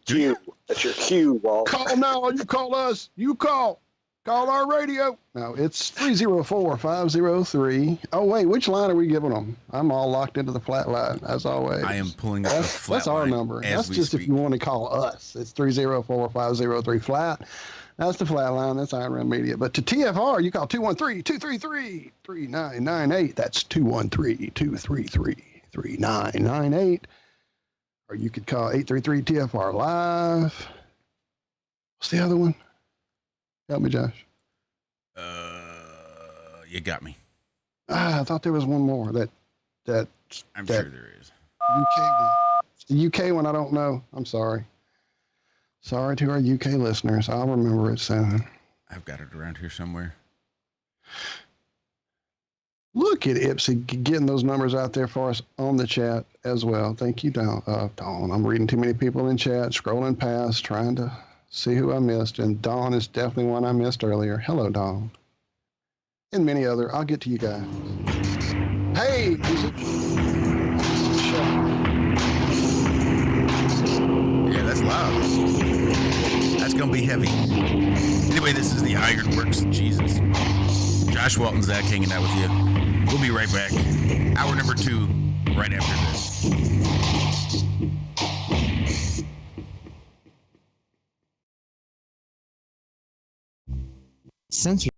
Q. That's your cue, Walt. Call now. You call us. You call. Call our radio. No, it's 304-503. Oh, wait, which line are we giving them? I'm all locked into the flat line, as always. I am pulling up the flat That's our line number. as That's we just speak. if you want to call us. It's 304-503-FLAT. That's the flat line. That's Iron Media. But to TFR, you call 213-233-3998. That's 213-233-3998. Or you could call 833-TFR Live. What's the other one? Help me, Josh. You got me. I thought there was one more that that I'm that sure there is. UK one. The UK one, I don't know. I'm sorry. Sorry to our UK listeners. I'll remember it soon. I've got it around here somewhere. Look at Ipsy getting those numbers out there for us on the chat as well. Thank you, Dawn. I'm reading too many people in chat, scrolling past, trying to see who I missed. And Dawn is definitely one I missed earlier. Hello, Dawn. And many other. I'll get to you guys. Hey, music. Yeah, that's loud. That's going to be heavy. Anyway, this is the Ironworx. Jesus. Josh Walton, Zach hanging out with you. We'll be right back. Hour number 2, right after this. Censor.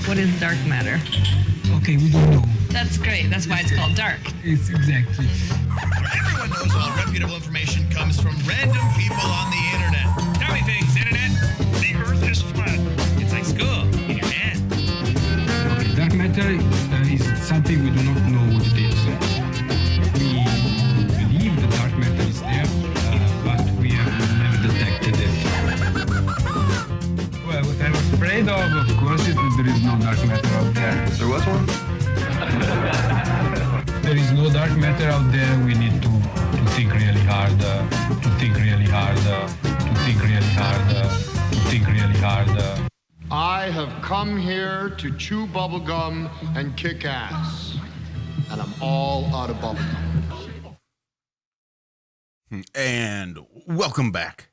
What is dark matter? Okay, we don't know. That's great. That's why it's called dark. It's exactly. Everyone knows all reputable information comes from random people on the internet. Tell me things, internet. The earth is flat. It's like school in your head. Okay, dark matter is something we do not know what it is. We believe the dark matter is there, but we have never detected it. Well, what I was afraid of course, is that there is no dark matter out there. There was one? There is no dark matter out there. We need to think really hard, to think really hard, to think really hard, to think really hard. I have come here to chew bubblegum and kick ass. And I'm all out of bubblegum. And welcome back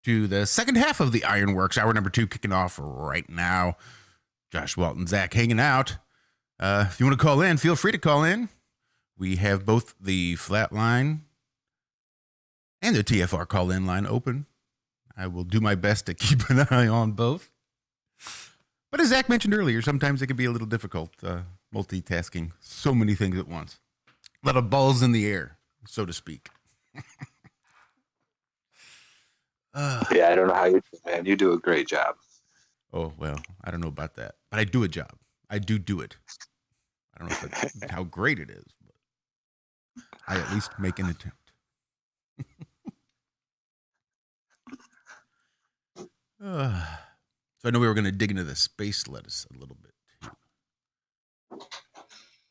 to the second half of the Ironworx, hour number 2, kicking off right now. Josh, Walton, Zach hanging out. If you want to call in, feel free to call in. We have both the flat line and the TFR call-in line open. I will do my best to keep an eye on both. But as Zach mentioned earlier, sometimes it can be a little difficult multitasking so many things at once. A lot of balls in the air, so to speak. Yeah, I don't know how you do, man. You do a great job. Oh, well, I don't know about that. But I do a job. I do it. I don't know how great it is, but I at least make an attempt. So I know we were going to dig into the space lettuce a little bit, too.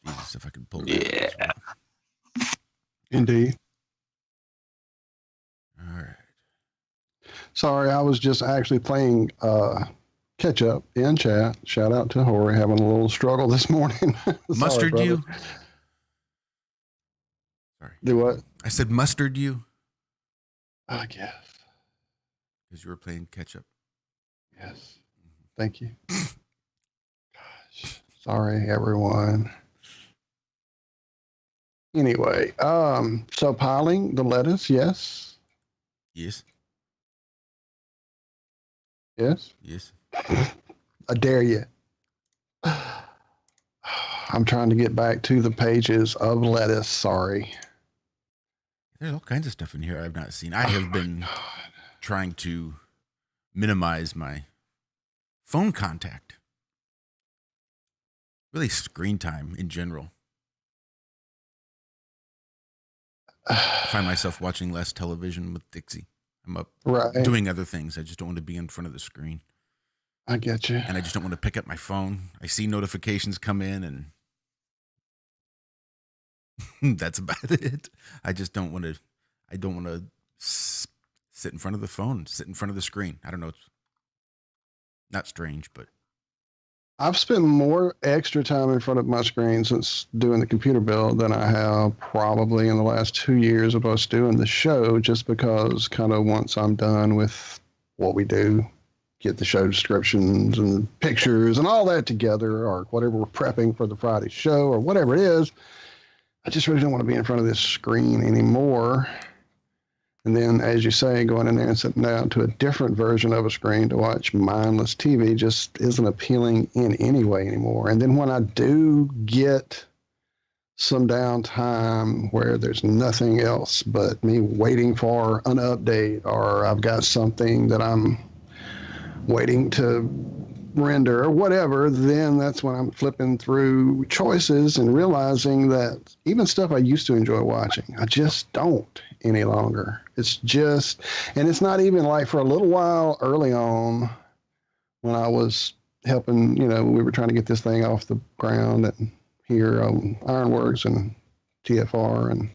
Jesus, if I could pull that up as well. Indeed. All right. Sorry, I was just actually playing catch up in chat. Shout out to Hori, having a little struggle this morning. Sorry, Mustard brother. you? Sorry. Do what? I said mustard you I guess. because you were playing catch up. Yes. Thank you. Gosh. Sorry, everyone. Anyway, so piling the lettuce, yes. Yes. Yes. Yes. I dare you. I'm trying to get back to the pages of lettuce. Sorry. There's all kinds of stuff in here I've not seen. I have been trying to minimize my phone contact. Really screen time in general. I find myself watching less television with Dixie. I'm up Right. doing other things. I just don't want to be in front of the screen. I get you. And I just don't want to pick up my phone. I see notifications come in and that's about it. I just don't want to, sit in front of the phone, sit in front of the screen. I don't know. It's not strange, but. I've spent more extra time in front of my screen since doing the computer build than I have probably in the last 2 years of us doing the show, just because kind of once I'm done with what we do, get the show descriptions and pictures and all that together, or whatever we're prepping for the Friday show or whatever it is, I just really don't want to be in front of this screen anymore. And then, as you say, going in there and sitting down to a different version of a screen to watch mindless TV just isn't appealing in any way anymore. And then when I do get some downtime where there's nothing else but me waiting for an update, or I've got something that I'm waiting to render or whatever, then that's when I'm flipping through choices and realizing that even stuff I used to enjoy watching, I just don't any longer. It's just, and it's not even like for a little while early on when I was helping, we were trying to get this thing off the ground and here on Ironworx and TFR and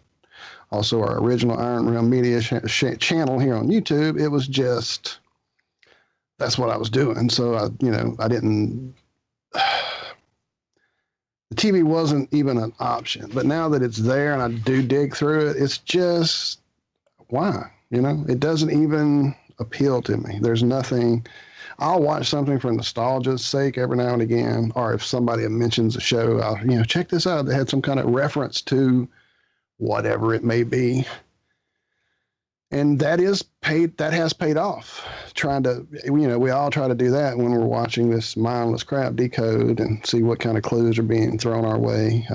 also our original Iron Realm Media channel here on YouTube. It was just, that's what I was doing. So I didn't, the TV wasn't even an option, but now that it's there and I do dig through it, it's just, why? It doesn't even appeal to me. There's nothing. I'll watch something for nostalgia's sake every now and again, or if somebody mentions a show, I'll, check this out. They had some kind of reference to whatever it may be. And that is paid. That has paid off. Trying to, we all try to do that when we're watching this mindless crap decode and see what kind of clues are being thrown our way.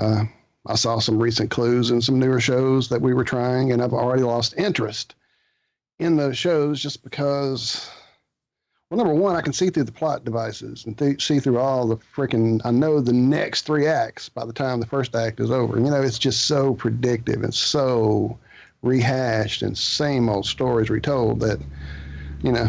I saw some recent clues in some newer shows that we were trying, and I've already lost interest in those shows just because, well, number one, I can see through the plot devices and see through all the freaking, I know the next 3 acts by the time the first act is over. It's just so predictive and so rehashed and same old stories retold that,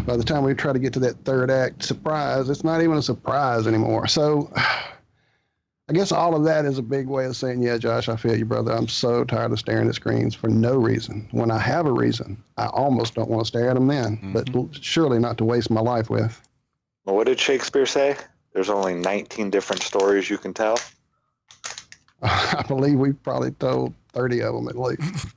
by the time we try to get to that third act surprise, it's not even a surprise anymore. So I guess all of that is a big way of saying, yeah, Josh, I feel you, brother. I'm so tired of staring at screens for no reason. When I have a reason, I almost don't want to stare at them then, but surely not to waste my life with. Well, what did Shakespeare say? There's only 19 different stories you can tell. I believe we've probably told 30 of them at least.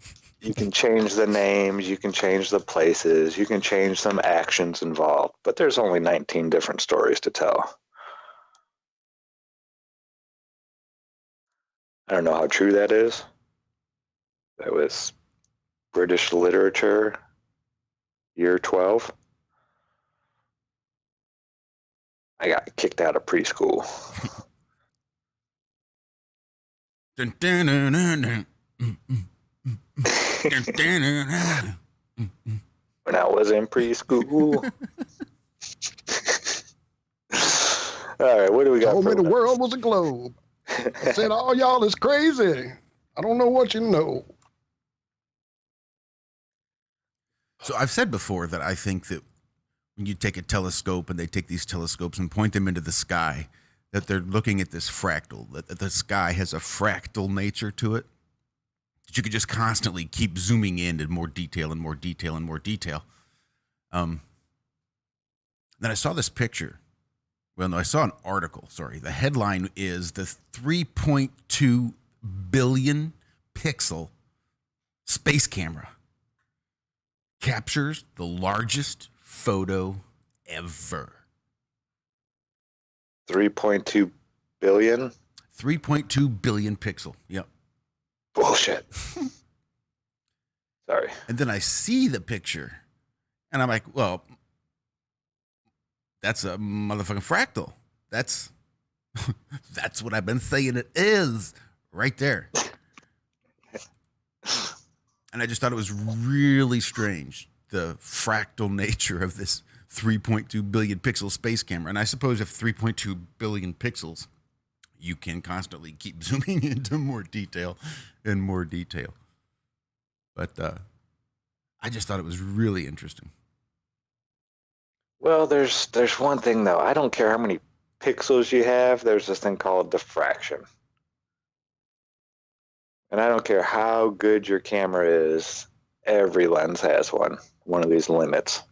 You can change the names, you can change the places, you can change some actions involved, but there's only 19 different stories to tell. I don't know how true that is. That was British literature, year 12. I got kicked out of preschool. Dun, dun, dun, dun, dun. When I was in preschool. All right, what do we got? Told me the world was a globe. I said, oh, y'all is crazy. I don't know what you know. So I've said before that I think that when you take a telescope and they take these telescopes and point them into the sky, that they're looking at this fractal, that the sky has a fractal nature to it. That you could just constantly keep zooming in more detail and more detail and more detail. Then I saw this picture. Well, no, I saw an article. Sorry. The headline is the 3.2 billion pixel space camera captures the largest photo ever. 3.2 billion? 3.2 billion pixel. Yep. Bullshit. Sorry. And then I see the picture and I'm like, well, that's a motherfucking fractal. That's what I've been saying it is right there. And I just thought it was really strange, the fractal nature of this 3.2 billion pixel space camera. And I suppose if 3.2 billion pixels, you can constantly keep zooming into more detail and more detail. But I just thought it was really interesting. Well, there's one thing, though. I don't care how many pixels you have. There's this thing called diffraction. And I don't care how good your camera is. Every lens has one of these limits.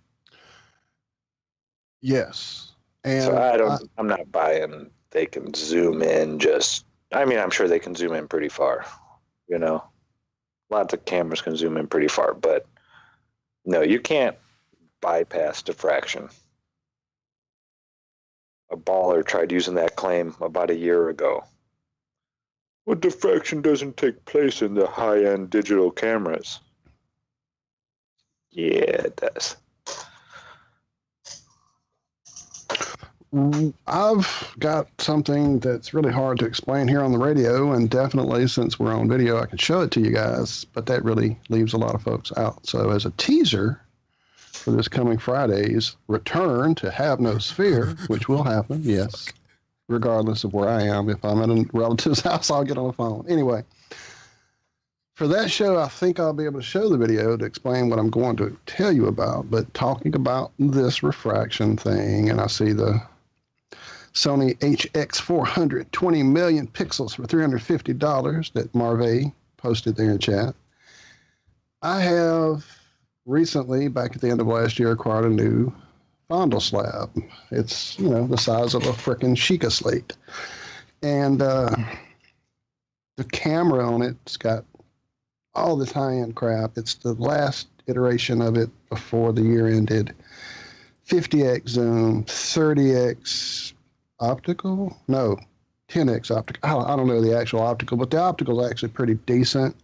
Yes. And So I'm not buying they can zoom in I'm sure they can zoom in pretty far. Lots of cameras can zoom in pretty far, but no, you can't bypass diffraction. A baller tried using that claim about a year ago. Well, diffraction doesn't take place in the high-end digital cameras. Yeah, it does. I've got something that's really hard to explain here on the radio, and definitely since we're on video, I can show it to you guys, but that really leaves a lot of folks out. So as a teaser for this coming Friday's return to Have No Sphere, which will happen, yes, regardless of where I am. If I'm at a relative's house, I'll get on the phone. Anyway, for that show, I think I'll be able to show the video to explain what I'm going to tell you about, but talking about this refraction thing, and I see the Sony HX400 20 million pixels for $350 that Marve posted there in chat. I have recently, back at the end of last year, acquired a new fondle slab. It's, the size of a frickin' Sheikah slate. And the camera on it's got all this high-end crap. It's the last iteration of it before the year ended. 50x zoom, 30x optical? No, 10x optical. I don't know the actual optical, but the optical is actually pretty decent.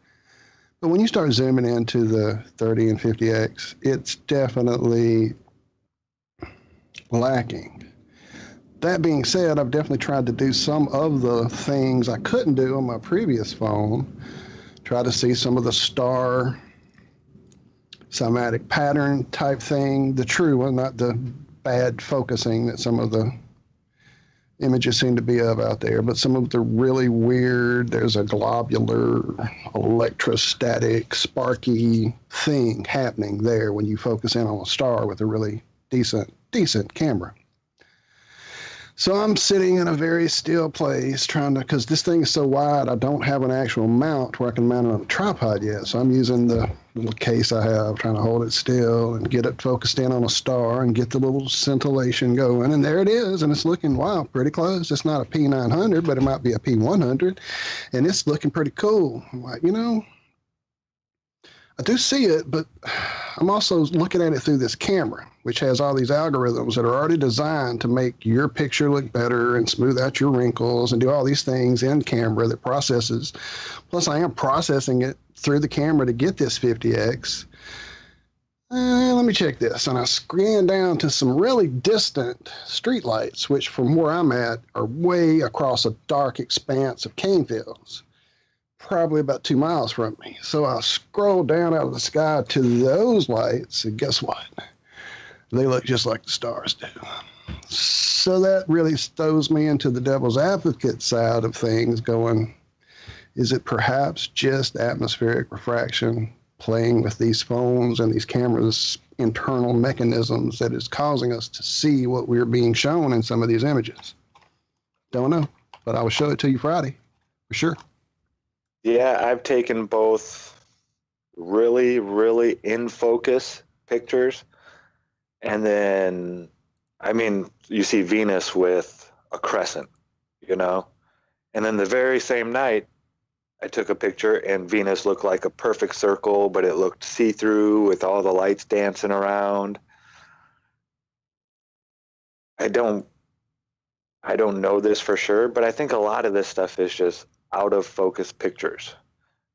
But when you start zooming into the 30 and 50X, it's definitely lacking. That being said, I've definitely tried to do some of the things I couldn't do on my previous phone. Try to see some of the star somatic pattern type thing, the true one, not the bad focusing that some of the images seem to be of out there, but some of the really weird, there's a globular, electrostatic, sparky thing happening there when you focus in on a star with a really decent camera. So I'm sitting in a very still place trying to, because this thing is so wide, I don't have an actual mount where I can mount it on a tripod yet. So I'm using the little case I have, trying to hold it still and get it focused in on a star and get the little scintillation going. And there it is. And it's looking, wow, pretty close. It's not a P900, but it might be a P100. And it's looking pretty cool. I'm like, I do see it, but I'm also looking at it through this camera, which has all these algorithms that are already designed to make your picture look better and smooth out your wrinkles and do all these things in camera that processes. Plus, I am processing it through the camera to get this 50X. Let me check this. And I scanned down to some really distant streetlights, which from where I'm at are way across a dark expanse of cane fields, probably about 2 miles from me. So I scrolled down out of the sky to those lights, and guess what? They look just like the stars do. So that really throws me into the devil's advocate side of things, going, is it perhaps just atmospheric refraction playing with these phones and these cameras' internal mechanisms that is causing us to see what we're being shown in some of these images? Don't know, but I will show it to you Friday, for sure. Yeah, I've taken both really, really in focus pictures. And then, you see Venus with a crescent, And then the very same night, I took a picture and Venus looked like a perfect circle, but it looked see-through with all the lights dancing around. I don't know this for sure, but I think a lot of this stuff is just out of focus pictures.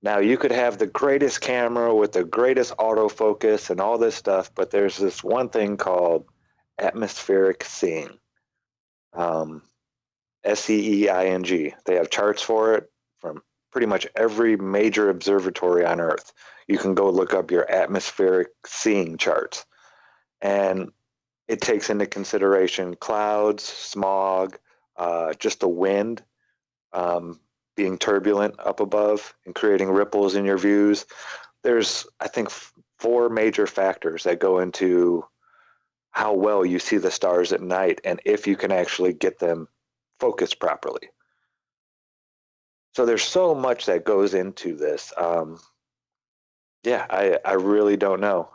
Now, you could have the greatest camera with the greatest autofocus and all this stuff, but there's this one thing called atmospheric seeing, SEEING. They have charts for it from pretty much every major observatory on Earth. You can go look up your atmospheric seeing charts. And it takes into consideration clouds, smog, just the wind, being turbulent up above and creating ripples in your views. There's, I think, 4 major factors that go into how well you see the stars at night and if you can actually get them focused properly. So there's so much that goes into this. I really don't know.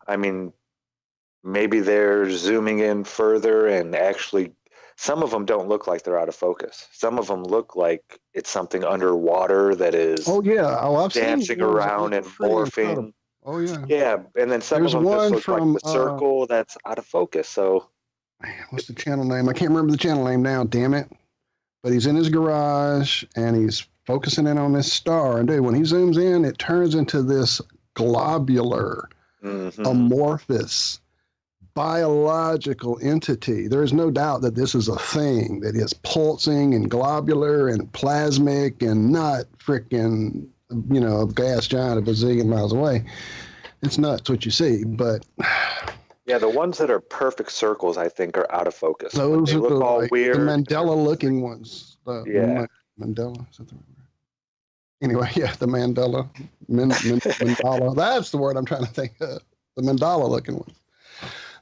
Maybe they're zooming in further and actually some of them don't look like they're out of focus. Some of them look like it's something underwater that is I've dancing around and morphing. Oh, yeah. Yeah, and then some There's of them one just look from, like the circle that's out of focus. So, what's the channel name? I can't remember the channel name now, damn it. But he's in his garage, and he's focusing in on this star. And, dude, when he zooms in, it turns into this globular, amorphous, biological entity. There is no doubt that this is a thing that is pulsing and globular and plasmic and not freaking, a gas giant a bazillion miles away. It's nuts what you see, but yeah, the ones that are perfect circles, I think, are out of focus. Those they are look all weird. The Mandela-looking ones. Yeah. Mandela. Is that the right word? Anyway, yeah, the Mandela. Mandala. That's the word I'm trying to think of. The Mandala-looking ones.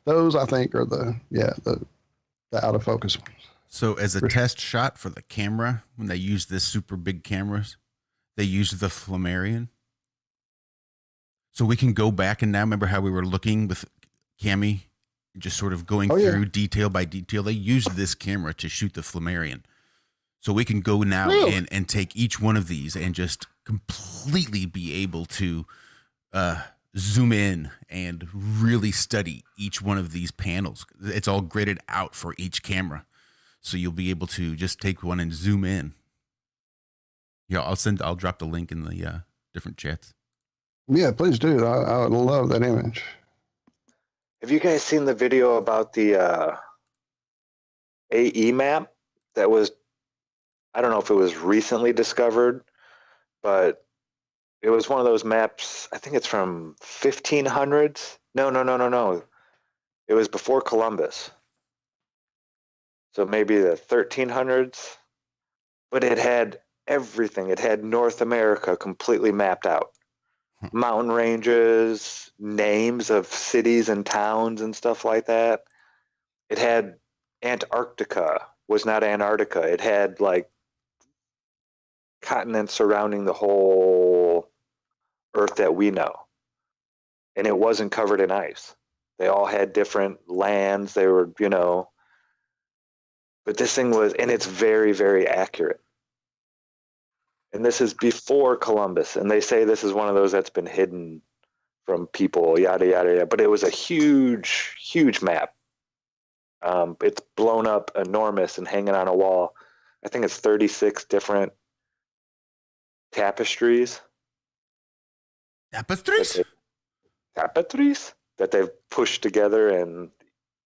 Those, I think, are the out of focus ones. So as a test shot for the camera, when they use this super big cameras, they use the Flammarion. So we can go back and now remember how we were looking with Cami, just sort of going through detail by detail. They used this camera to shoot the Flammarion. So we can go now and take each one of these and just completely be able to zoom in and really study each one of these panels. It's all gridded out for each camera. So you'll be able to just take one and zoom in. Yeah, I'll drop the link in the different chats. Yeah, please do. I would love that image. Have you guys seen the video about the AE map that was, I don't know if it was recently discovered, but it was one of those maps, I think it's from 1500s. No. It was before Columbus. So maybe the 1300s, but it had everything. It had North America completely mapped out. Mountain ranges, names of cities and towns and stuff like that. It had Antarctica, was not Antarctica. It had like continents surrounding the whole Earth that we know. And it wasn't covered in ice. They all had different lands. They were, but this thing was, and it's very, very accurate. And this is before Columbus. And they say this is one of those that's been hidden from people, yada, yada, yada. But it was a huge, huge map. It's blown up enormous and hanging on a wall. I think it's 36 different tapestries. Tapestries that they've pushed together.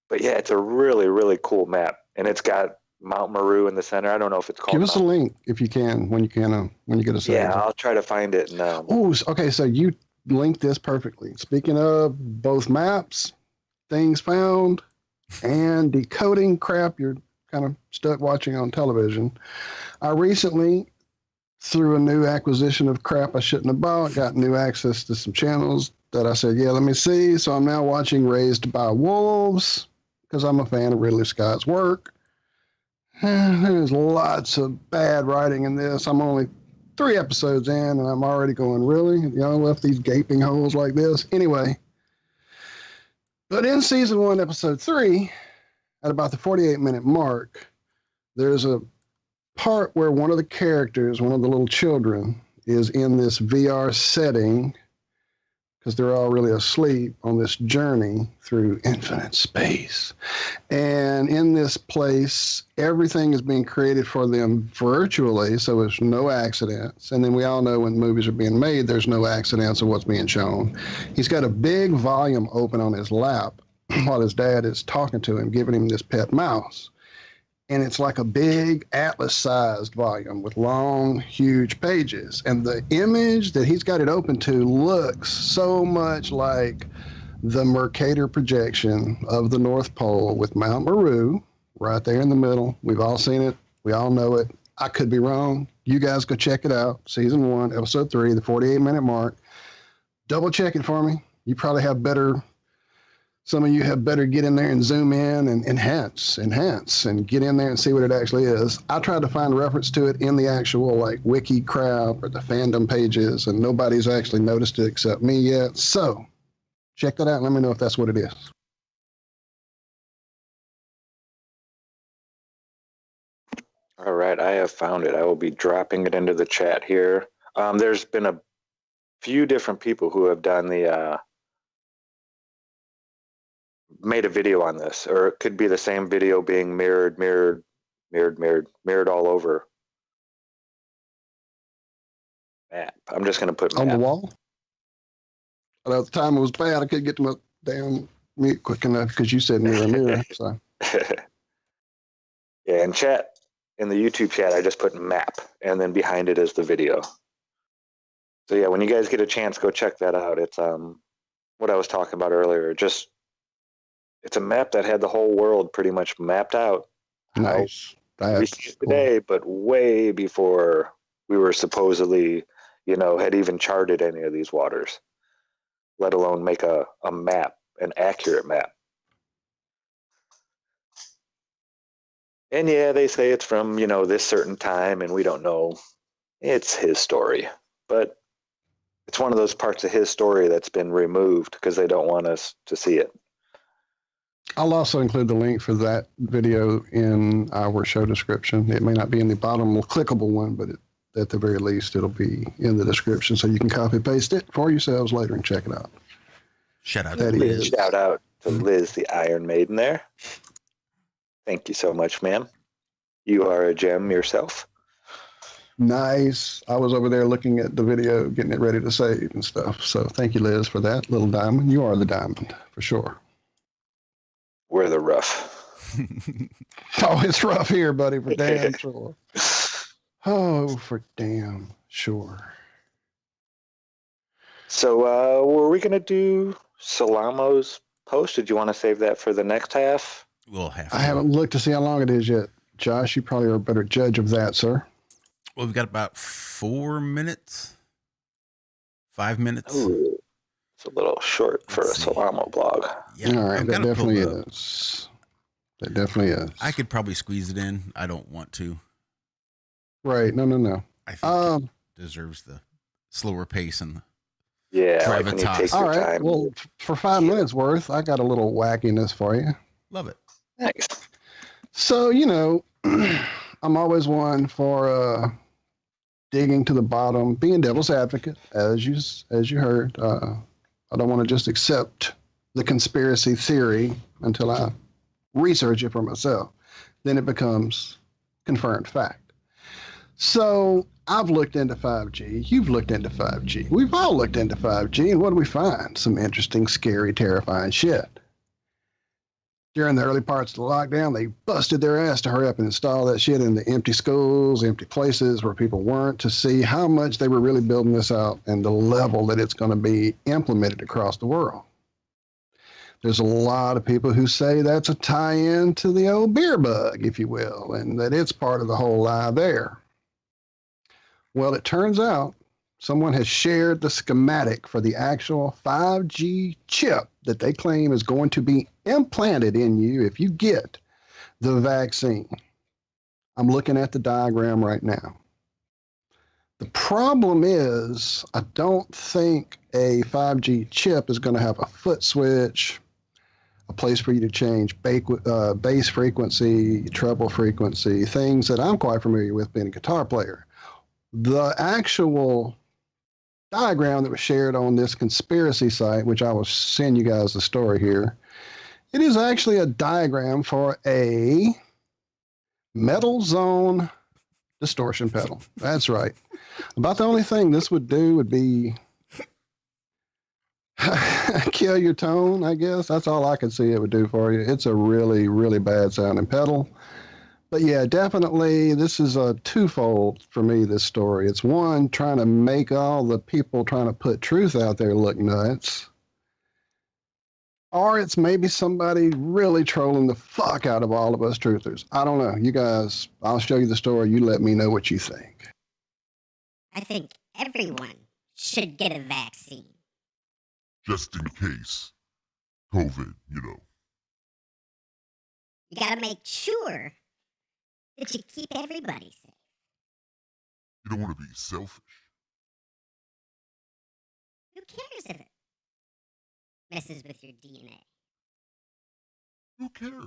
But yeah, it's a really, really cool map. And it's got Mount Meru in the center. I don't know if it's called. Give us a link if you can, when you get a second. Yeah, I'll try to find it. Oh, okay. So you linked this perfectly. Speaking of both maps, things found, and decoding crap you're kind of stuck watching on television. I recently, through a new acquisition of crap I shouldn't have bought, got new access to some channels that I said, yeah, let me see. So I'm now watching Raised by Wolves because I'm a fan of Ridley Scott's work. There's lots of bad writing in this. I'm only 3 episodes in, and I'm already going, really? Left these gaping holes like this? Anyway. But in season 1, episode 3, at about the 48-minute mark, there's a part where one of the characters, one of the little children, is in this VR setting because they're all really asleep on this journey through infinite space. And in this place, everything is being created for them virtually, so there's no accidents. And then we all know when movies are being made, there's no accidents of what's being shown. He's got a big volume open on his lap while his dad is talking to him, giving him this pet mouse. And it's like a big atlas-sized volume with long, huge pages. And the image that he's got it open to looks so much like the Mercator projection of the North Pole with Mount Meru right there in the middle. We've all seen it. We all know it. I could be wrong. You guys go check it out. Season 1, episode 3, the 48-minute mark. Double check it for me. You probably have better... Some of you have better get in there and zoom in and enhance, and get in there and see what it actually is. I tried to find reference to it in the actual wiki crap or the fandom pages, and nobody's actually noticed it except me yet. So check that out and let me know if that's what it is. All right, I have found it. I will be dropping it into the chat here. There's been a few different people who have done the... made a video on this, or it could be the same video being mirrored all over. Map. I'm just going to put map. On the wall? But at the time it was bad. I couldn't get to my damn mute quick enough because you said mirror. So. Yeah, in chat, in the YouTube chat, I just put map, and then behind it is the video. So yeah, when you guys get a chance, go check that out. It's what I was talking about earlier. It's a map that had the whole world pretty much mapped out. Nice. We see it today, but way before we were supposedly, had even charted any of these waters, let alone make a map, an accurate map. And yeah, they say it's from, this certain time, and we don't know. It's his story. But it's one of those parts of his story that's been removed because they don't want us to see it. I'll also include the link for that video in our show description. It may not be in the bottom clickable one, but at the very least, it'll be in the description, so you can copy paste it for yourselves later and check it out. Shout out to Liz. Shout out to Liz, the Iron Maiden there. Thank you so much, ma'am. You are a gem yourself. Nice. I was over there looking at the video, getting it ready to save and stuff. So thank you, Liz, for that. Little diamond. You are the diamond, for sure. We're the rough. Oh, it's rough here, buddy, for damn sure. Oh, for damn sure. So, were we going to do Salamo's post? Did you want to save that for the next half? We'll have to. I haven't looked to see how long it is yet. Josh, you probably are a better judge of that, sir. Well, we've got about 4 minutes. 5 minutes. Ooh, it's a little short for a Salamo blog. Yeah, All right, I've that got it definitely pulled up. is. That definitely is. I could probably squeeze it in. I don't want to. Right. No. I think it deserves the slower pace and Yeah, like when you gravitas. take All your right. time. Well, for 5 minutes worth, I got a little wackiness for you. Love it. Nice. So, I'm always one for digging to the bottom, being devil's advocate, as you heard. I don't want to just accept the conspiracy theory until I research it for myself. Then it becomes confirmed fact. So I've looked into 5G. You've looked into 5G. We've all looked into 5G. And what do we find? Some interesting, scary, terrifying shit. During the early parts of the lockdown, they busted their ass to hurry up and install that shit in the empty schools, empty places where people weren't, to see how much they were really building this out and the level that it's going to be implemented across the world. There's a lot of people who say that's a tie-in to the old beer bug, if you will, and that it's part of the whole lie there. Well, it turns out someone has shared the schematic for the actual 5G chip that they claim is going to be implanted in you if you get the vaccine. I'm looking at the diagram right now. The problem is, I don't think a 5G chip is going to have a foot switch, a place for you to change bass frequency, treble frequency, things that I'm quite familiar with being a guitar player. The actual diagram that was shared on this conspiracy site, which I will send you guys the story here, it is actually a diagram for a metal zone distortion pedal. That's right. About the only thing this would do would be kill your tone, I guess. That's all I could see it would do for you. It's a really, really bad sounding pedal. But yeah, definitely this is a twofold for me, this story. It's one, trying to make all the people trying to put truth out there look nuts. Or it's maybe somebody really trolling the fuck out of all of us truthers. I don't know. You guys, I'll show you the story. You let me know what you think. I think everyone should get a vaccine. Just in case. COVID, You gotta make sure that you keep everybody safe. You don't want to be selfish. Who cares if it messes with your DNA? Who cares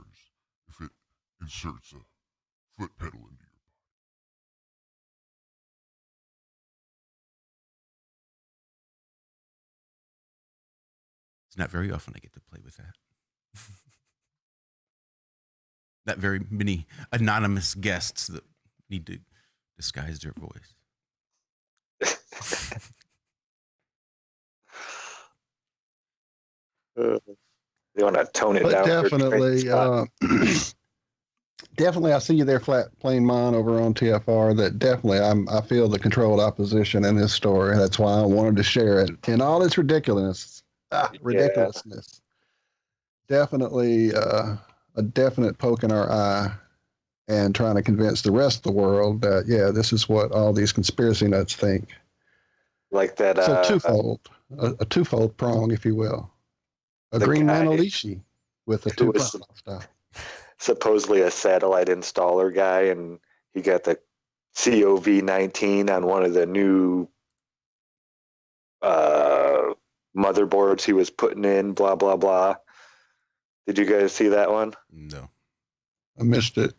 if it inserts a foot pedal into your body? It's not very often I get to play with that. Not very many anonymous guests that need to disguise their voice. You want to tone it But down? definitely, definitely, I see you there, flat plain mind over on TFR. That definitely, I feel the controlled opposition in this story. That's why I wanted to share it in all its ridiculousness. Ridiculousness. Definitely, a definite poke in our eye, and trying to convince the rest of the world that this is what all these conspiracy nuts think. Like that. So twofold, a twofold prong, if you will. A green man Alishi with a two-prong style. Supposedly a satellite installer guy, and he got the COV-19 on one of the new motherboards he was putting in, blah, blah, blah. Did you guys see that one? No. I missed it.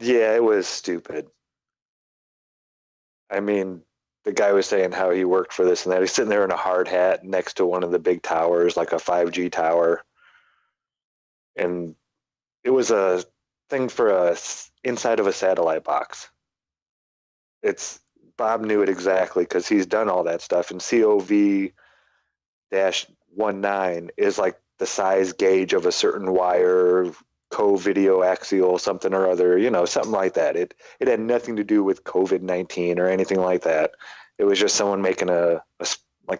Yeah, it was stupid. I mean, the guy was saying how he worked for this and that. He's sitting there in a hard hat next to one of the big towers, like a 5G tower. And it was a thing for inside of a satellite box. It's Bob knew it exactly because he's done all that stuff. And COV-19 is like the size gauge of a certain wire, co-video axial, something or other, something like that. It had nothing to do with COVID-19 or anything like that. It was just someone making a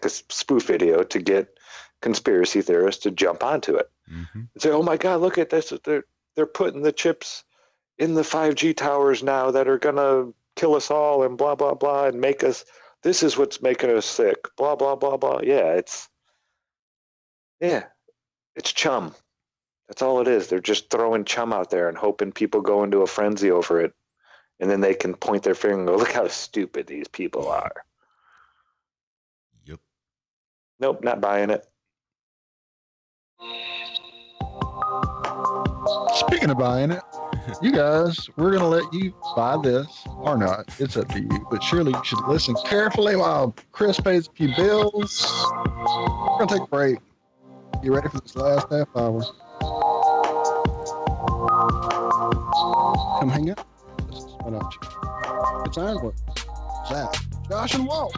spoof video to get conspiracy theorists to jump onto it and say, "Oh my God, look at this! They're putting the chips in the 5G towers now that are gonna kill us all and blah blah blah and make us. This is what's making us sick. Blah blah blah blah." It's chum. That's all it is. They're just throwing chum out there and hoping people go into a frenzy over it, and then they can point their finger and go, "Look how stupid these people are." Yep. Nope, not buying it. Speaking of buying it, you guys, we're going to let you buy this or not. It's up to you. But surely you should listen carefully while Chris pays a few bills. We're going to take a break. You ready for this last half hour? Come hang out. Why don't you? It's Ironworx. Zach, Josh, and Walt.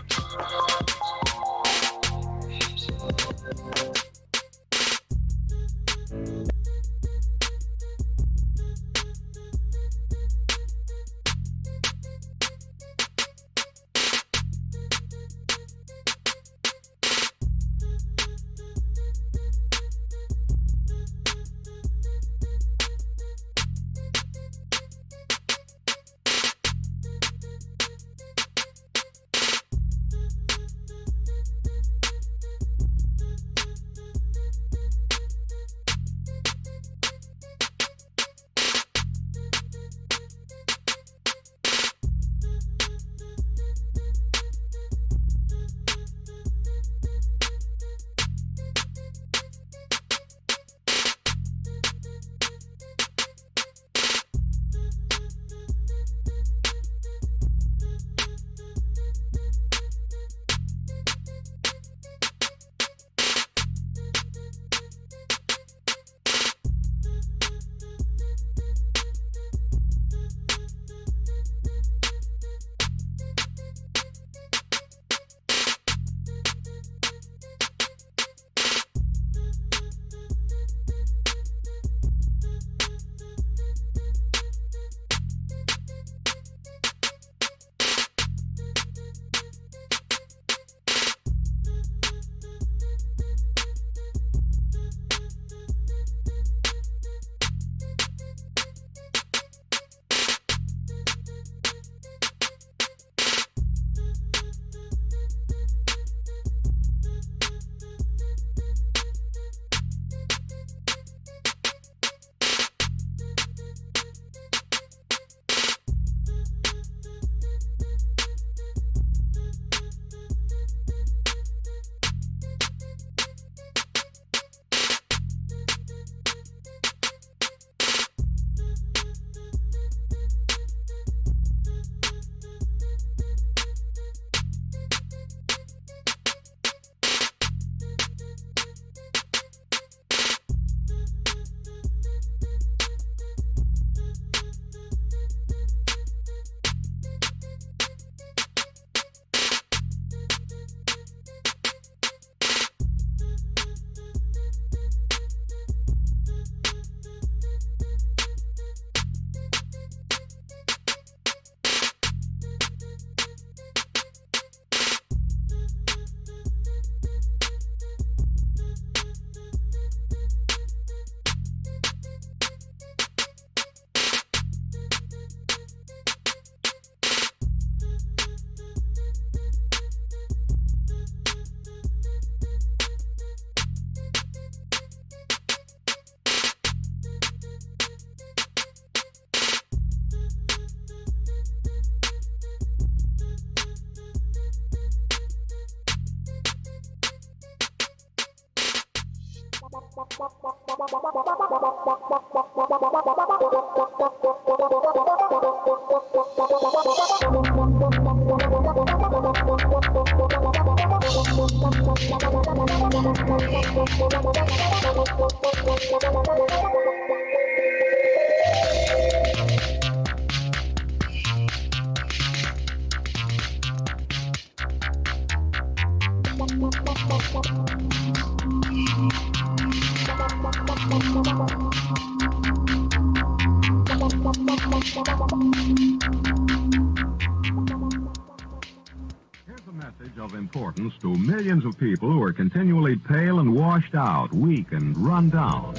to millions of people who are continually pale and washed out, weak and run down.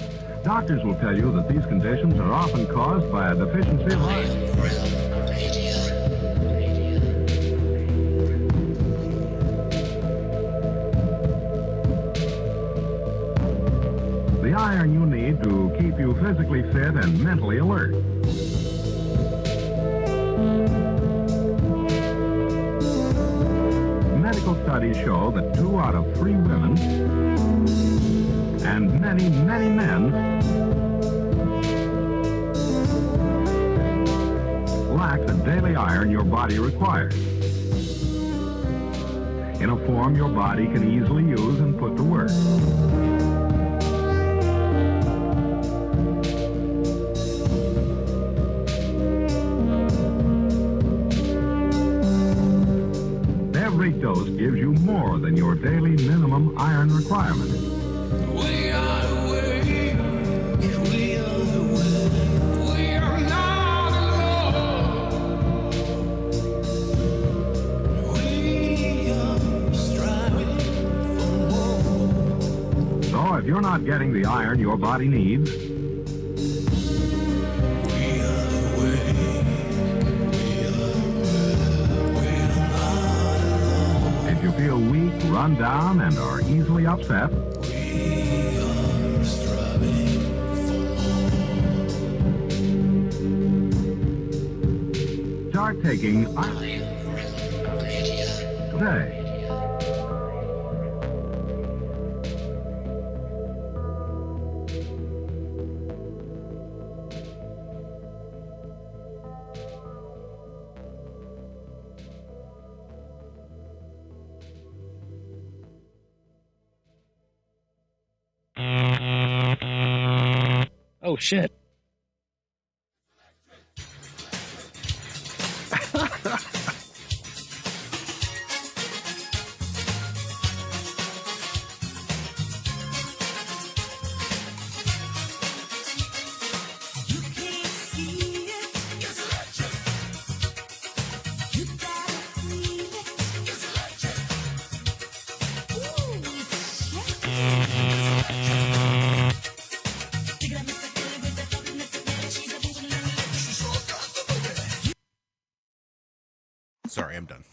Doctors will tell you that these conditions are often caused by a deficiency of iron. The iron you need to keep you physically fit and mentally alert. Medical studies show that 2 out of 3 women and many, many men lack the daily iron your body requires in a form your body can easily use and put to work. Every dose gives you more than your daily minimum iron requirement. We are the way, we are the way, we are not alone. We are striving for more. So if you're not getting the iron your body needs, if you feel weak, run down, and are easily upset, start taking iron today. Oh, shit. Sorry, I'm done.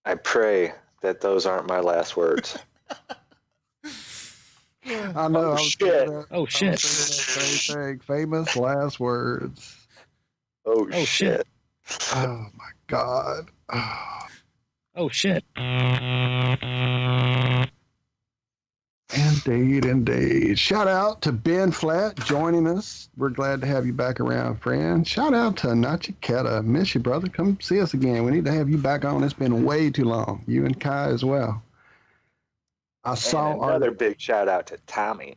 I pray that those aren't my last words. I know. Oh, I was shit. thinking that- Oh, I was shit. thinking that same thing. Famous last words. Oh, Oh, shit. Oh my God. Oh. Oh, shit. Indeed. Shout out to Ben Flat joining us. We're glad to have you back around, friend. Shout out to Nachiketa. Miss you, brother. Come see us again. We need to have you back on. It's been way too long. You and Kai as well. I saw another big shout out to Tommy.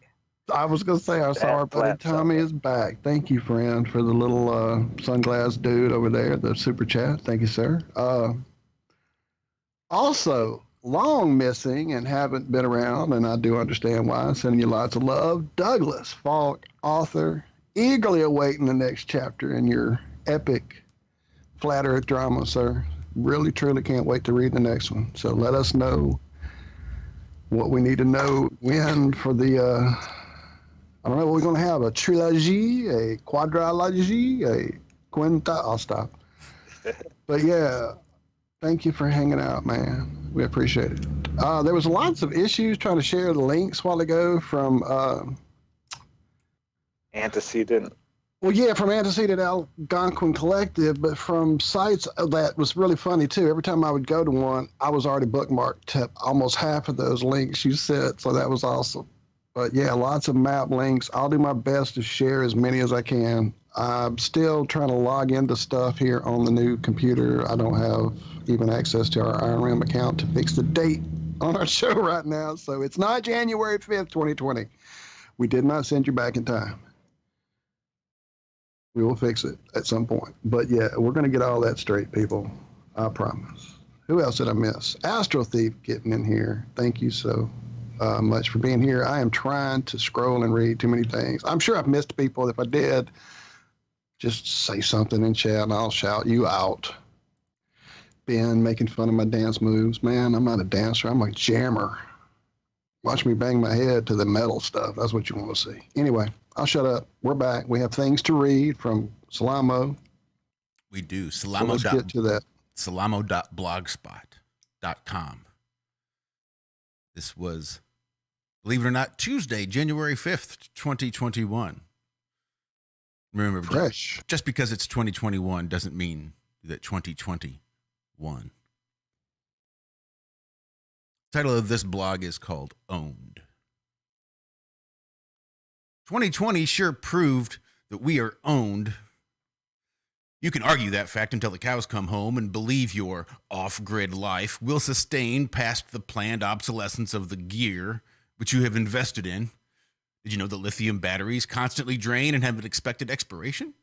I was going to say, I saw our buddy Flat Tommy is back. Thank you, friend, for the little sunglass dude over there, the super chat. Thank you, sir. Also, long missing and haven't been around, and I do understand why. Sending you lots of love. Douglas Falk, author, eagerly awaiting the next chapter in your epic Flat Earth drama, sir. Really, truly can't wait to read the next one. So let us know what we need to know when for the, I don't know what we're going to have, a trilogy, a quadrilogy, a quinta. I'll stop. But yeah, thank you for hanging out, man. We appreciate it. There was lots of issues trying to share the links a while ago from Antecedent. Well, yeah, from Antecedent Algonquin Collective, but from sites that was really funny too. Every time I would go to one, I was already bookmarked to almost half of those links you said, so that was awesome. But yeah, lots of map links. I'll do my best to share as many as I can. I'm still trying to log into stuff here on the new computer. I don't have even access to our Iron Rim account to fix the date on our show right now, so it's not January 5th, 2020. We did not send you back in time. We will fix it at some point. But yeah, we're going to get all that straight, people. I promise. Who else did I miss? Astro Thief getting in here. Thank you so much for being here. I am trying to scroll and read too many things. I'm sure I've missed people. If I did, just say something in chat and I'll shout you out. Ben making fun of my dance moves. Man, I'm not a dancer. I'm a jammer. Watch me bang my head to the metal stuff. That's what you want to see. Anyway, I'll shut up. We're back. We have things to read from Salamo. We do. So let's get to that. Salamo.blogspot.com. This was, believe it or not, Tuesday, January 5th, 2021. Remember, fresh. Just because it's 2021 doesn't mean that 2020 won. Title of this blog is called Owned. 2020 sure proved that we are owned. You can argue that fact until the cows come home and believe your off-grid life will sustain past the planned obsolescence of the gear which you have invested in. Did you know that lithium batteries constantly drain and have an expected expiration?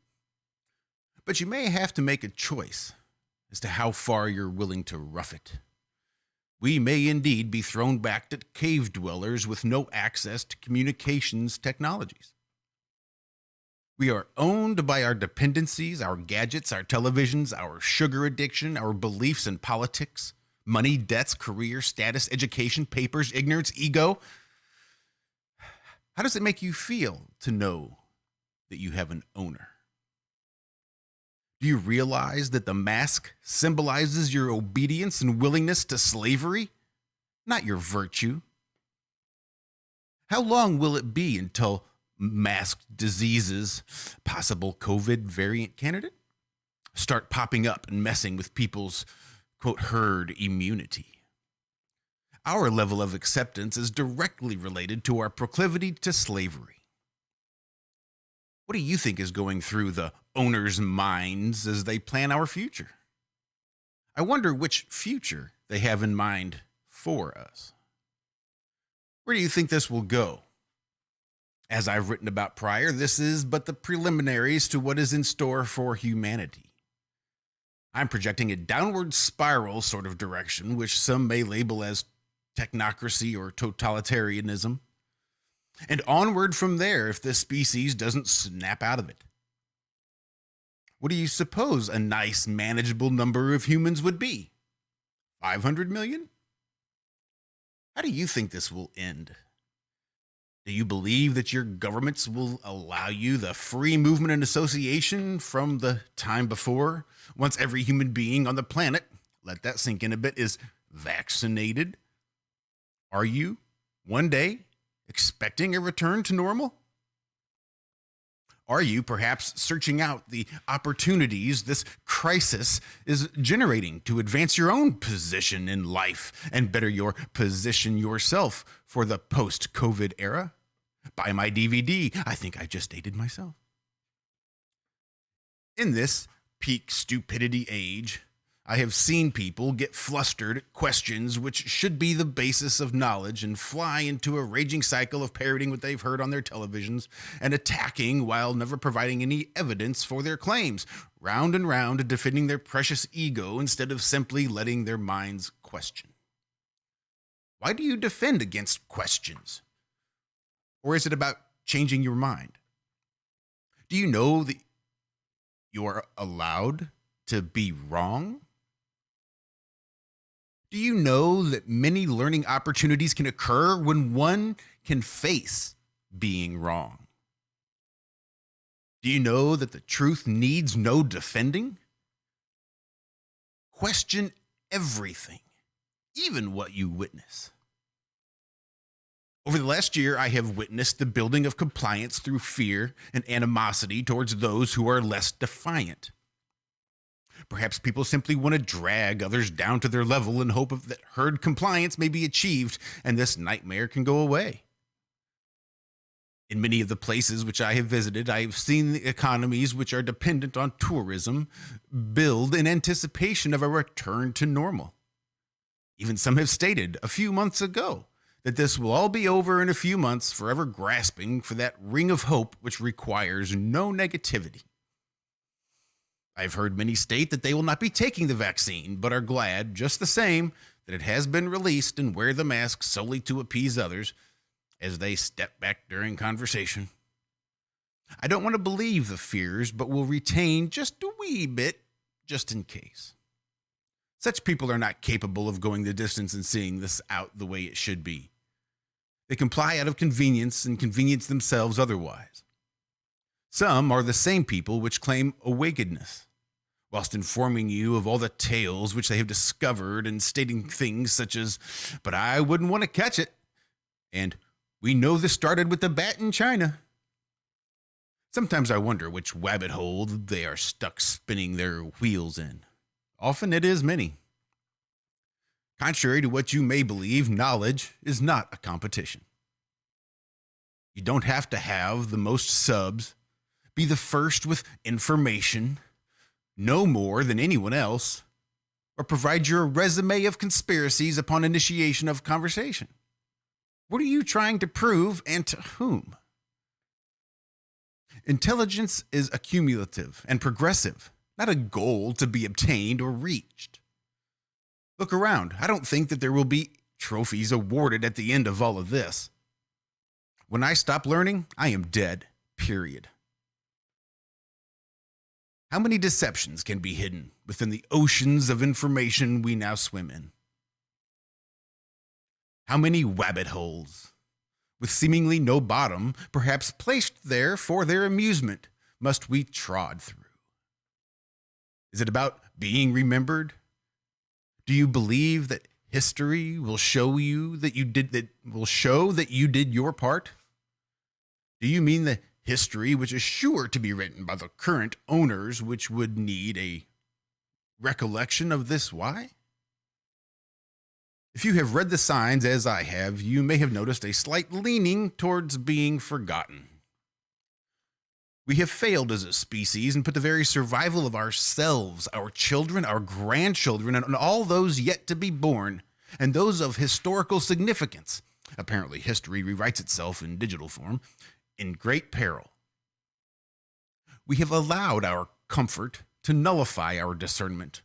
But you may have to make a choice as to how far you're willing to rough it. We may indeed be thrown back to cave dwellers with no access to communications technologies. We are owned by our dependencies, our gadgets, our televisions, our sugar addiction, our beliefs in politics, money, debts, career, status, education, papers, ignorance, ego. How does it make you feel to know that you have an owner? Do you realize that the mask symbolizes your obedience and willingness to slavery, not your virtue? How long will it be until masked diseases, possible COVID variant candidate, start popping up and messing with people's, quote, herd immunity? Our level of acceptance is directly related to our proclivity to slavery. What do you think is going through the owners' minds as they plan our future? I wonder which future they have in mind for us. Where do you think this will go? As I've written about prior, this is but the preliminaries to what is in store for humanity. I'm projecting a downward spiral sort of direction, which some may label as technocracy or totalitarianism, and onward from there if the species doesn't snap out of it. What do you suppose a nice, manageable number of humans would be? 500 million? How do you think this will end? Do you believe that your governments will allow you the free movement and association from the time before, once every human being on the planet, let that sink in a bit, is vaccinated? Are you, one day, expecting a return to normal? Are you perhaps searching out the opportunities this crisis is generating to advance your own position in life and better your position yourself for the post-COVID era? Buy my DVD. I think I just dated myself. In this peak stupidity age, I have seen people get flustered at questions which should be the basis of knowledge and fly into a raging cycle of parroting what they've heard on their televisions and attacking while never providing any evidence for their claims, round and round defending their precious ego instead of simply letting their minds question. Why do you defend against questions? Or is it about changing your mind? Do you know that you are allowed to be wrong? Do you know that many learning opportunities can occur when one can face being wrong? Do you know that the truth needs no defending? Question everything, even what you witness. Over the last year, I have witnessed the building of compliance through fear and animosity towards those who are less defiant. Perhaps people simply want to drag others down to their level in hope of that herd compliance may be achieved and this nightmare can go away. In many of the places which I have visited, I have seen the economies which are dependent on tourism build in anticipation of a return to normal. Even some have stated a few months ago that this will all be over in a few months, forever grasping for that ring of hope which requires no negativity. I've heard many state that they will not be taking the vaccine, but are glad, just the same, that it has been released and wear the mask solely to appease others as they step back during conversation. I don't want to believe the fears, but will retain just a wee bit, just in case. Such people are not capable of going the distance and seeing this out the way it should be. They comply out of convenience and convenience themselves otherwise. Some are the same people which claim awakenedness, whilst informing you of all the tales which they have discovered and stating things such as, "But I wouldn't want to catch it," and "We know this started with the bat in China." Sometimes I wonder which rabbit hole they are stuck spinning their wheels in. Often it is many. Contrary to what you may believe, knowledge is not a competition. You don't have to have the most subs, be the first with information, know more than anyone else, or provide your resume of conspiracies upon initiation of conversation. What are you trying to prove, and to whom? Intelligence is accumulative and progressive, not a goal to be obtained or reached. Look around. I don't think that there will be trophies awarded at the end of all of this. When I stop learning, I am dead, period. How many deceptions can be hidden within the oceans of information we now swim in? How many rabbit holes, with seemingly no bottom, perhaps placed there for their amusement, must we trod through? Is it about being remembered? Do you believe that history will show you that you did your part? Do you mean the history which is sure to be written by the current owners, which would need a recollection of this why? If you have read the signs as I have, you may have noticed a slight leaning towards being forgotten. We have failed as a species and put the very survival of ourselves, our children, our grandchildren, and all those yet to be born, and those of historical significance — apparently history rewrites itself in digital form — in great peril. We have allowed our comfort to nullify our discernment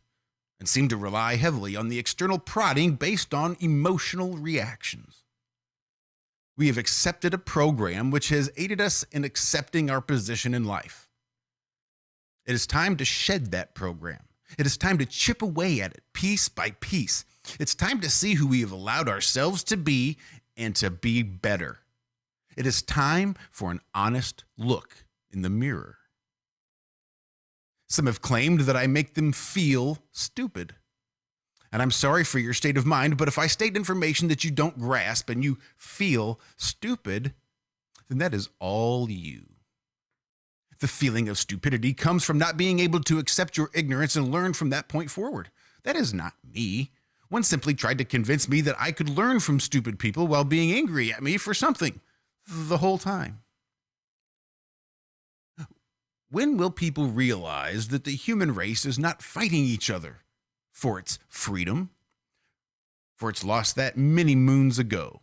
and seem to rely heavily on the external prodding based on emotional reactions. We have accepted a program which has aided us in accepting our position in life. It is time to shed that program. It is time to chip away at it piece by piece. It's time to see who we have allowed ourselves to be and to be better. It is time for an honest look in the mirror. Some have claimed that I make them feel stupid. And I'm sorry for your state of mind, but if I state information that you don't grasp and you feel stupid, then that is all you. The feeling of stupidity comes from not being able to accept your ignorance and learn from that point forward. That is not me. One simply tried to convince me that I could learn from stupid people while being angry at me for something the whole time. When will people realize that the human race is not fighting each other for its freedom, for its loss that many moons ago?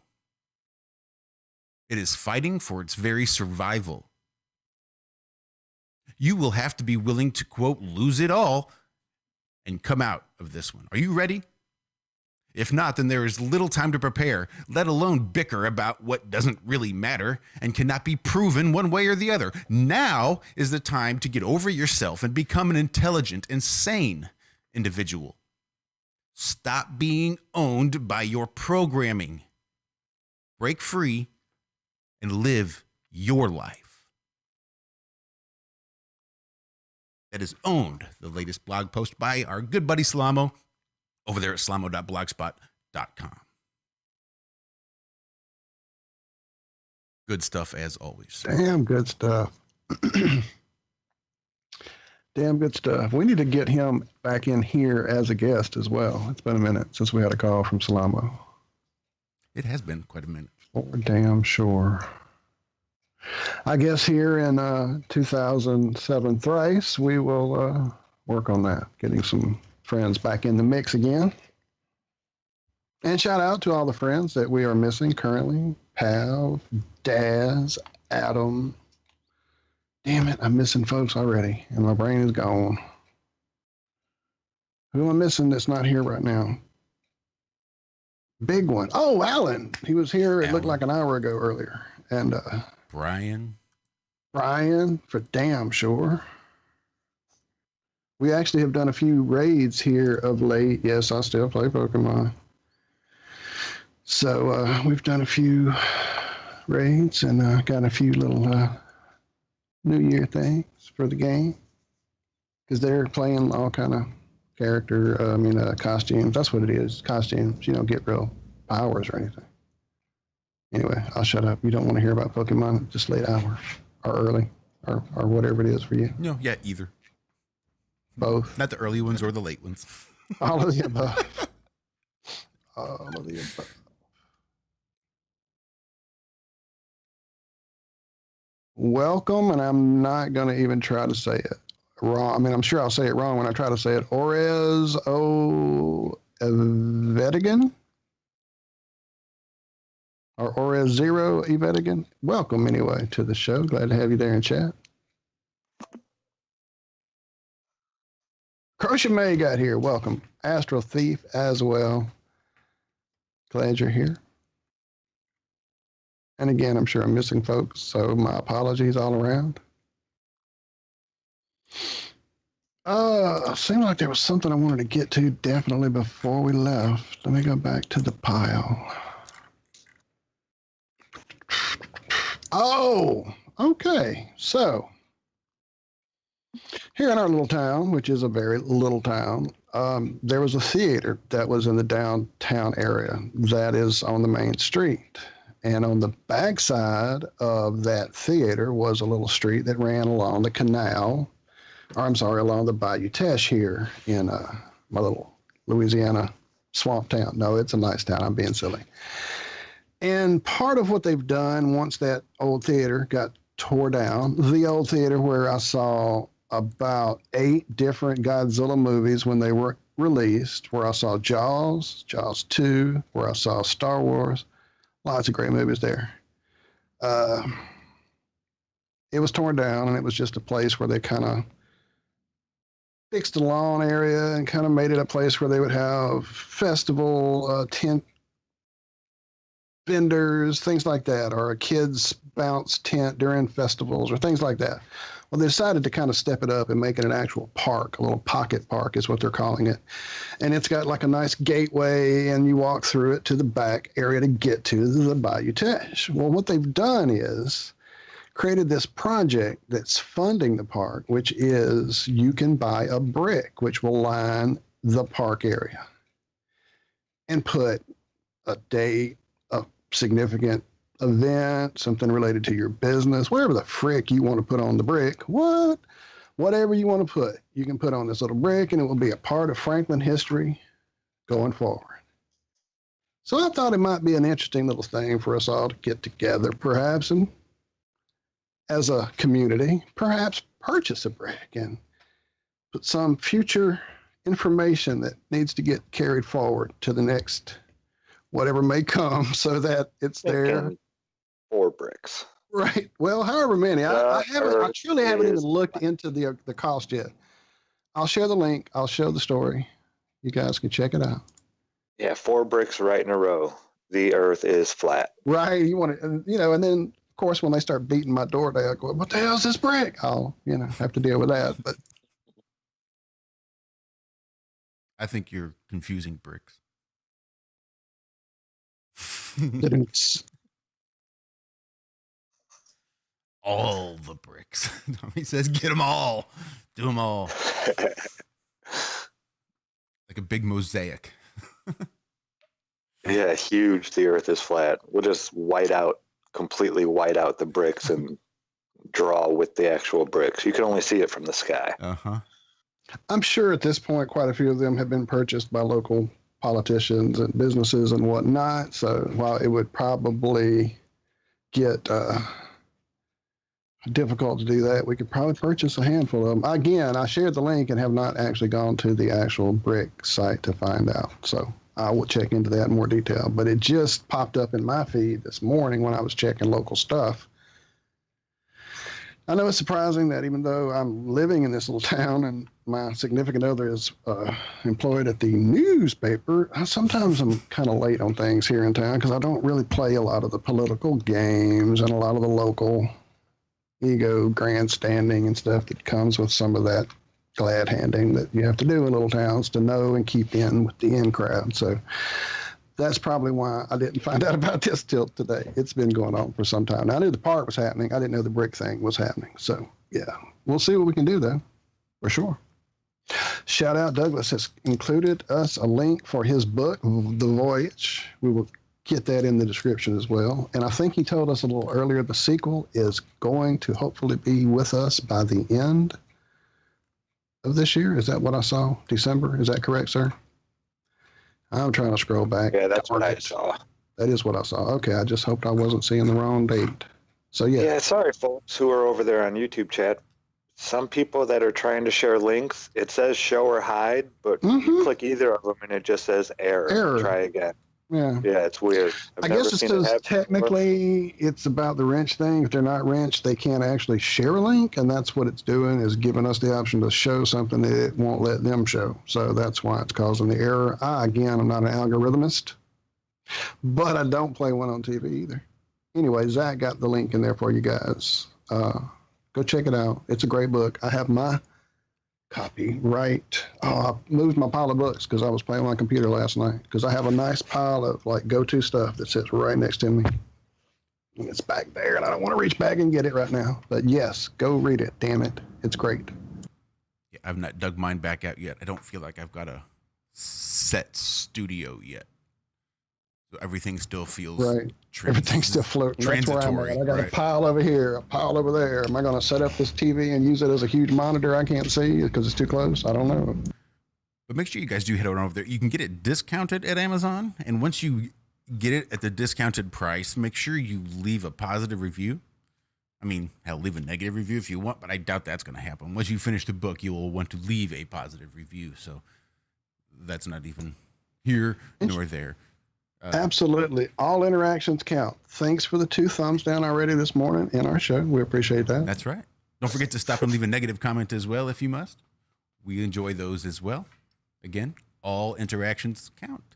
It is fighting for its very survival. You will have to be willing to, quote, lose it all and come out of this one. Are you ready? If not, then there is little time to prepare, let alone bicker about what doesn't really matter and cannot be proven one way or the other. Now is the time to get over yourself and become an intelligent and sane individual. Stop being owned by your programming. Break free and live your life. That is Owned, the latest blog post by our good buddy Salamo over there at salamo.blogspot.com. Good stuff as always. Damn good stuff. Damn good stuff. We need to get him back in here as a guest as well. It's been a minute since we had a call from Salamo. It has been quite a minute. For damn sure. I guess here in 2007 Thrice, we will work on that, getting some friends back in the mix again. And shout out to all the friends that we are missing currently. Pav, Daz, Adam. Damn it, I'm missing folks already, and my brain is gone. Who am I missing that's not here right now? Big one. Oh, Alan. He was here, it looked like an hour ago earlier. And Brian, for damn sure. We actually have done a few raids here of late. Yes, I still play Pokemon. So we've done a few raids and got a few little New Year things for the game. Because they're playing all kind of costumes. That's what it is, costumes. You don't get real powers or anything. Anyway, I'll shut up. You don't want to hear about Pokemon just late hour or early or whatever it is for you. No, yeah, either. Both. Not the early ones or the late ones. All of the above. All of the above. Welcome, and I'm not going to even try to say it wrong. I mean, I'm sure I'll say it wrong when I try to say it. Orez O Evedigan? Or Orez Zero Evedigan? Welcome, anyway, to the show. Glad to have you there in chat. Crochet May got here. Welcome. Astral Thief as well. Glad you're here. And again, I'm sure I'm missing folks, so my apologies all around. Seemed like there was something I wanted to get to definitely before we left. Let me go back to the pile. Oh, okay. So, here in our little town, which is a very little town, there was a theater that was in the downtown area that is on the main street. And on the backside of that theater was a little street that ran along the canal, along the Bayou Teche here in my little Louisiana swamp town. No, it's a nice town. I'm being silly. And part of what they've done once that old theater got tore down, the old theater where I saw about 8 different Godzilla movies when they were released, where I saw Jaws, Jaws 2, where I saw Star Wars. Lots of great movies there. It was torn down, and it was just a place where they kind of fixed the lawn area and kind of made it a place where they would have festival tent vendors, things like that, or a kids bounce tent during festivals or things like that. Well, they decided to kind of step it up and make it an actual park, a little pocket park is what they're calling it. And it's got like a nice gateway, and you walk through it to the back area to get to the Bayou Teche. Well, what they've done is created this project that's funding the park, which is you can buy a brick, which will line the park area and put a date, a significant event, something related to your business, whatever the frick you want to put on the brick, whatever you want to put, you can put on this little brick, and it will be a part of Franklin history going forward. So I thought it might be an interesting little thing for us all to get together, perhaps, and as a community, perhaps purchase a brick and put some future information that needs to get carried forward to the next whatever may come, so that it's there. 4 bricks. Right. Well, however many. I truly haven't even looked into the cost yet. I'll share the link. I'll show the story. You guys can check it out. Yeah, 4 bricks right in a row. The earth is flat. Right. You want it, and then of course when they start beating my door down, I go, what the hell is this brick? I'll, have to deal with that. But I think you're confusing bricks. All the bricks. He says, get them all. Do them all. Like a big mosaic. Yeah, huge. The earth is flat. We'll just completely white out the bricks and draw with the actual bricks. You can only see it from the sky. Uh-huh. I'm sure at this point, quite a few of them have been purchased by local politicians and businesses and whatnot. So while it would probably get difficult to do that, we could probably purchase a handful of them. Again, I shared the link and have not actually gone to the actual brick site to find out. So I will check into that in more detail. But it just popped up in my feed this morning when I was checking local stuff. I know it's surprising that even though I'm living in this little town and my significant other is employed at the newspaper, sometimes I'm kind of late on things here in town because I don't really play a lot of the political games and a lot of the local ego grandstanding and stuff that comes with some of that glad handing that you have to do in little towns to know and keep in with the in crowd. So that's probably why I didn't find out about this till today. It's been going on for some time. Now, I knew the park was happening. I didn't know the brick thing was happening. So, yeah, we'll see what we can do, though, for sure. Shout out, Douglas has included us a link for his book, The Voyage. We will get that in the description as well. And I think he told us a little earlier the sequel is going to hopefully be with us by the end of this year. Is that what I saw? December? Is that correct, sir? I'm trying to scroll back. Yeah, that's what I saw. That is what I saw. Okay, I just hoped I wasn't seeing the wrong date. So, yeah. Yeah, sorry, folks who are over there on YouTube chat. Some people that are trying to share links, it says show or hide, but you click either of them and it just says error. Try again. Yeah. Yeah, it's weird. I guess it's just technically it's about the wrench thing. If they're not wrenched, they can't actually share a link, and that's what it's doing, is giving us the option to show something that it won't let them show. So that's why it's causing the error. Again, I'm not an algorithmist, but I don't play one on TV either. Anyway, Zach got the link in there for you guys. Go check it out. It's a great book. I have my copy right. I moved my pile of books because I was playing on my computer last night, because I have a nice pile of like go-to stuff that sits right next to me. And it's back there, and I don't want to reach back and get it right now. But yes, go read it. Damn it. It's great. Yeah, I've not dug mine back out yet. I don't feel like I've got a set studio yet. So everything still feels right. Everything's still floating. That's where I'm at. I got a pile over here, a pile over there. Am I going to set up this TV and use it as a huge monitor I can't see because it's too close? I don't know. But make sure you guys do head over there. You can get it discounted at Amazon, and once you get it at the discounted price, make sure you leave a positive review. I mean, hell, leave a negative review if you want, but I doubt that's going to happen. Once you finish the book, you will want to leave a positive review. So that's not even here nor there. Absolutely. All interactions count. Thanks for the 2 thumbs down already this morning in our show. We appreciate that. That's right. Don't forget to stop and leave a negative comment as well if you must. We enjoy those as well. Again, all interactions count.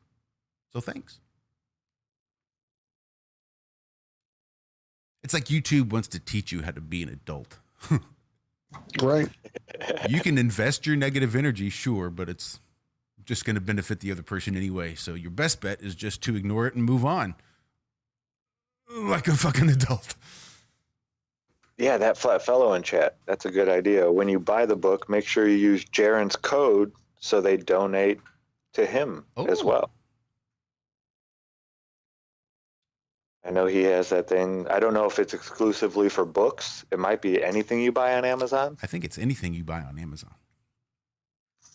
So thanks. It's like YouTube wants to teach you how to be an adult. Right. You can invest your negative energy, sure, but it's just going to benefit the other person anyway. So your best bet is just to ignore it and move on. Like a fucking adult. Yeah, that flat fellow in chat. That's a good idea. When you buy the book, make sure you use Jaren's code so they donate to him as well. I know he has that thing. I don't know if it's exclusively for books. It might be anything you buy on Amazon. I think it's anything you buy on Amazon.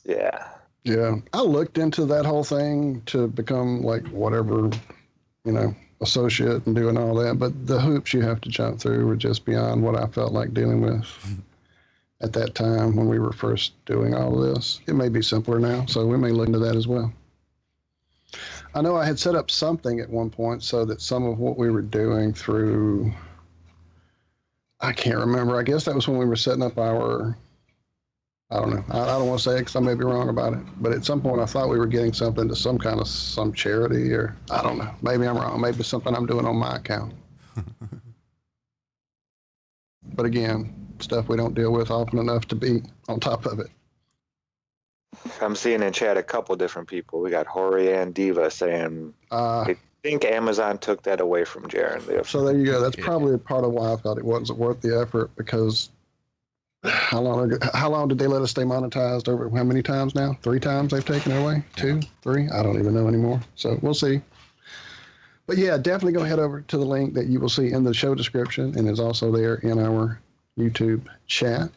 Yeah. Yeah, I looked into that whole thing to become like whatever, associate and doing all that. But the hoops you have to jump through were just beyond what I felt like dealing with at that time when we were first doing all of this. It may be simpler now, so we may look into that as well. I know I had set up something at one point so that some of what we were doing through, I can't remember. I guess that was when we were setting up our, I don't know. I don't want to say it because I may be wrong about it. But at some point, I thought we were getting something to some charity, or I don't know. Maybe I'm wrong. Maybe it's something I'm doing on my account. But again, stuff we don't deal with often enough to be on top of it. I'm seeing in chat a couple different people. We got Hori and Diva saying, I think Amazon took that away from Jaren. So there you go. That's probably part of why I thought it wasn't worth the effort, because how long did they let us stay monetized over how many times now? 3 times they've taken it away? 2, 3? I don't even know anymore. So we'll see. But yeah, definitely go head over to the link that you will see in the show description and is also there in our YouTube chat.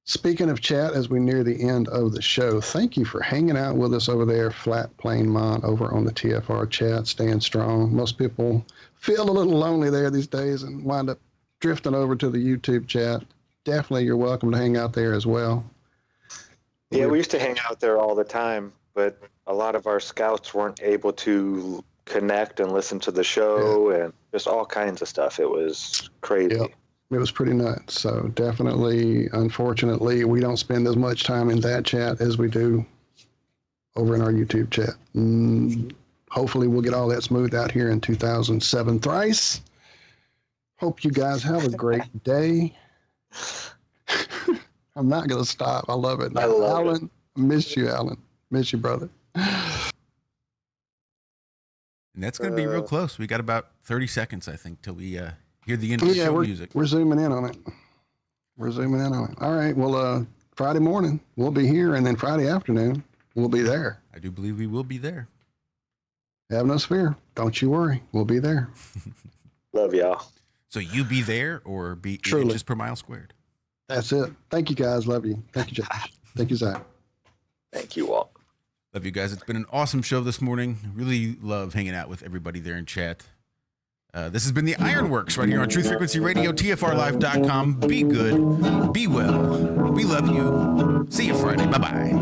Speaking of chat, as we near the end of the show, thank you for hanging out with us over there, Flat Plane Mon, over on the TFR chat, staying strong. Most people feel a little lonely there these days and wind up drifting over to the YouTube chat. Definitely, you're welcome to hang out there as well. Yeah, we used to hang out there all the time, but a lot of our scouts weren't able to connect and listen to the show and just all kinds of stuff. It was crazy. Yep. It was pretty nuts. So definitely, unfortunately, we don't spend as much time in that chat as we do over in our YouTube chat. Hopefully, we'll get all that smoothed out here in 2007 thrice. Hope you guys have a great day. I'm not going to stop. I love it. I love Alan, miss you, Alan. Miss you, brother. And that's going to be real close. We got about 30 seconds, I think, till we hear the end of the show music. We're zooming in on it. All right. Well, Friday morning, we'll be here, and then Friday afternoon, we'll be there. I do believe we will be there. Have no fear. Don't you worry. We'll be there. Love y'all. So you be there or be Truly. inches per mile squared? That's it. Thank you, guys. Love you. Thank you, Josh. Thank you, Zach. Thank you all. Love you guys. It's been an awesome show this morning. Really love hanging out with everybody there in chat. This has been the Ironworx right here on Truth Frequency Radio, TFRlive.com. Be good. Be well. We love you. See you Friday. Bye-bye.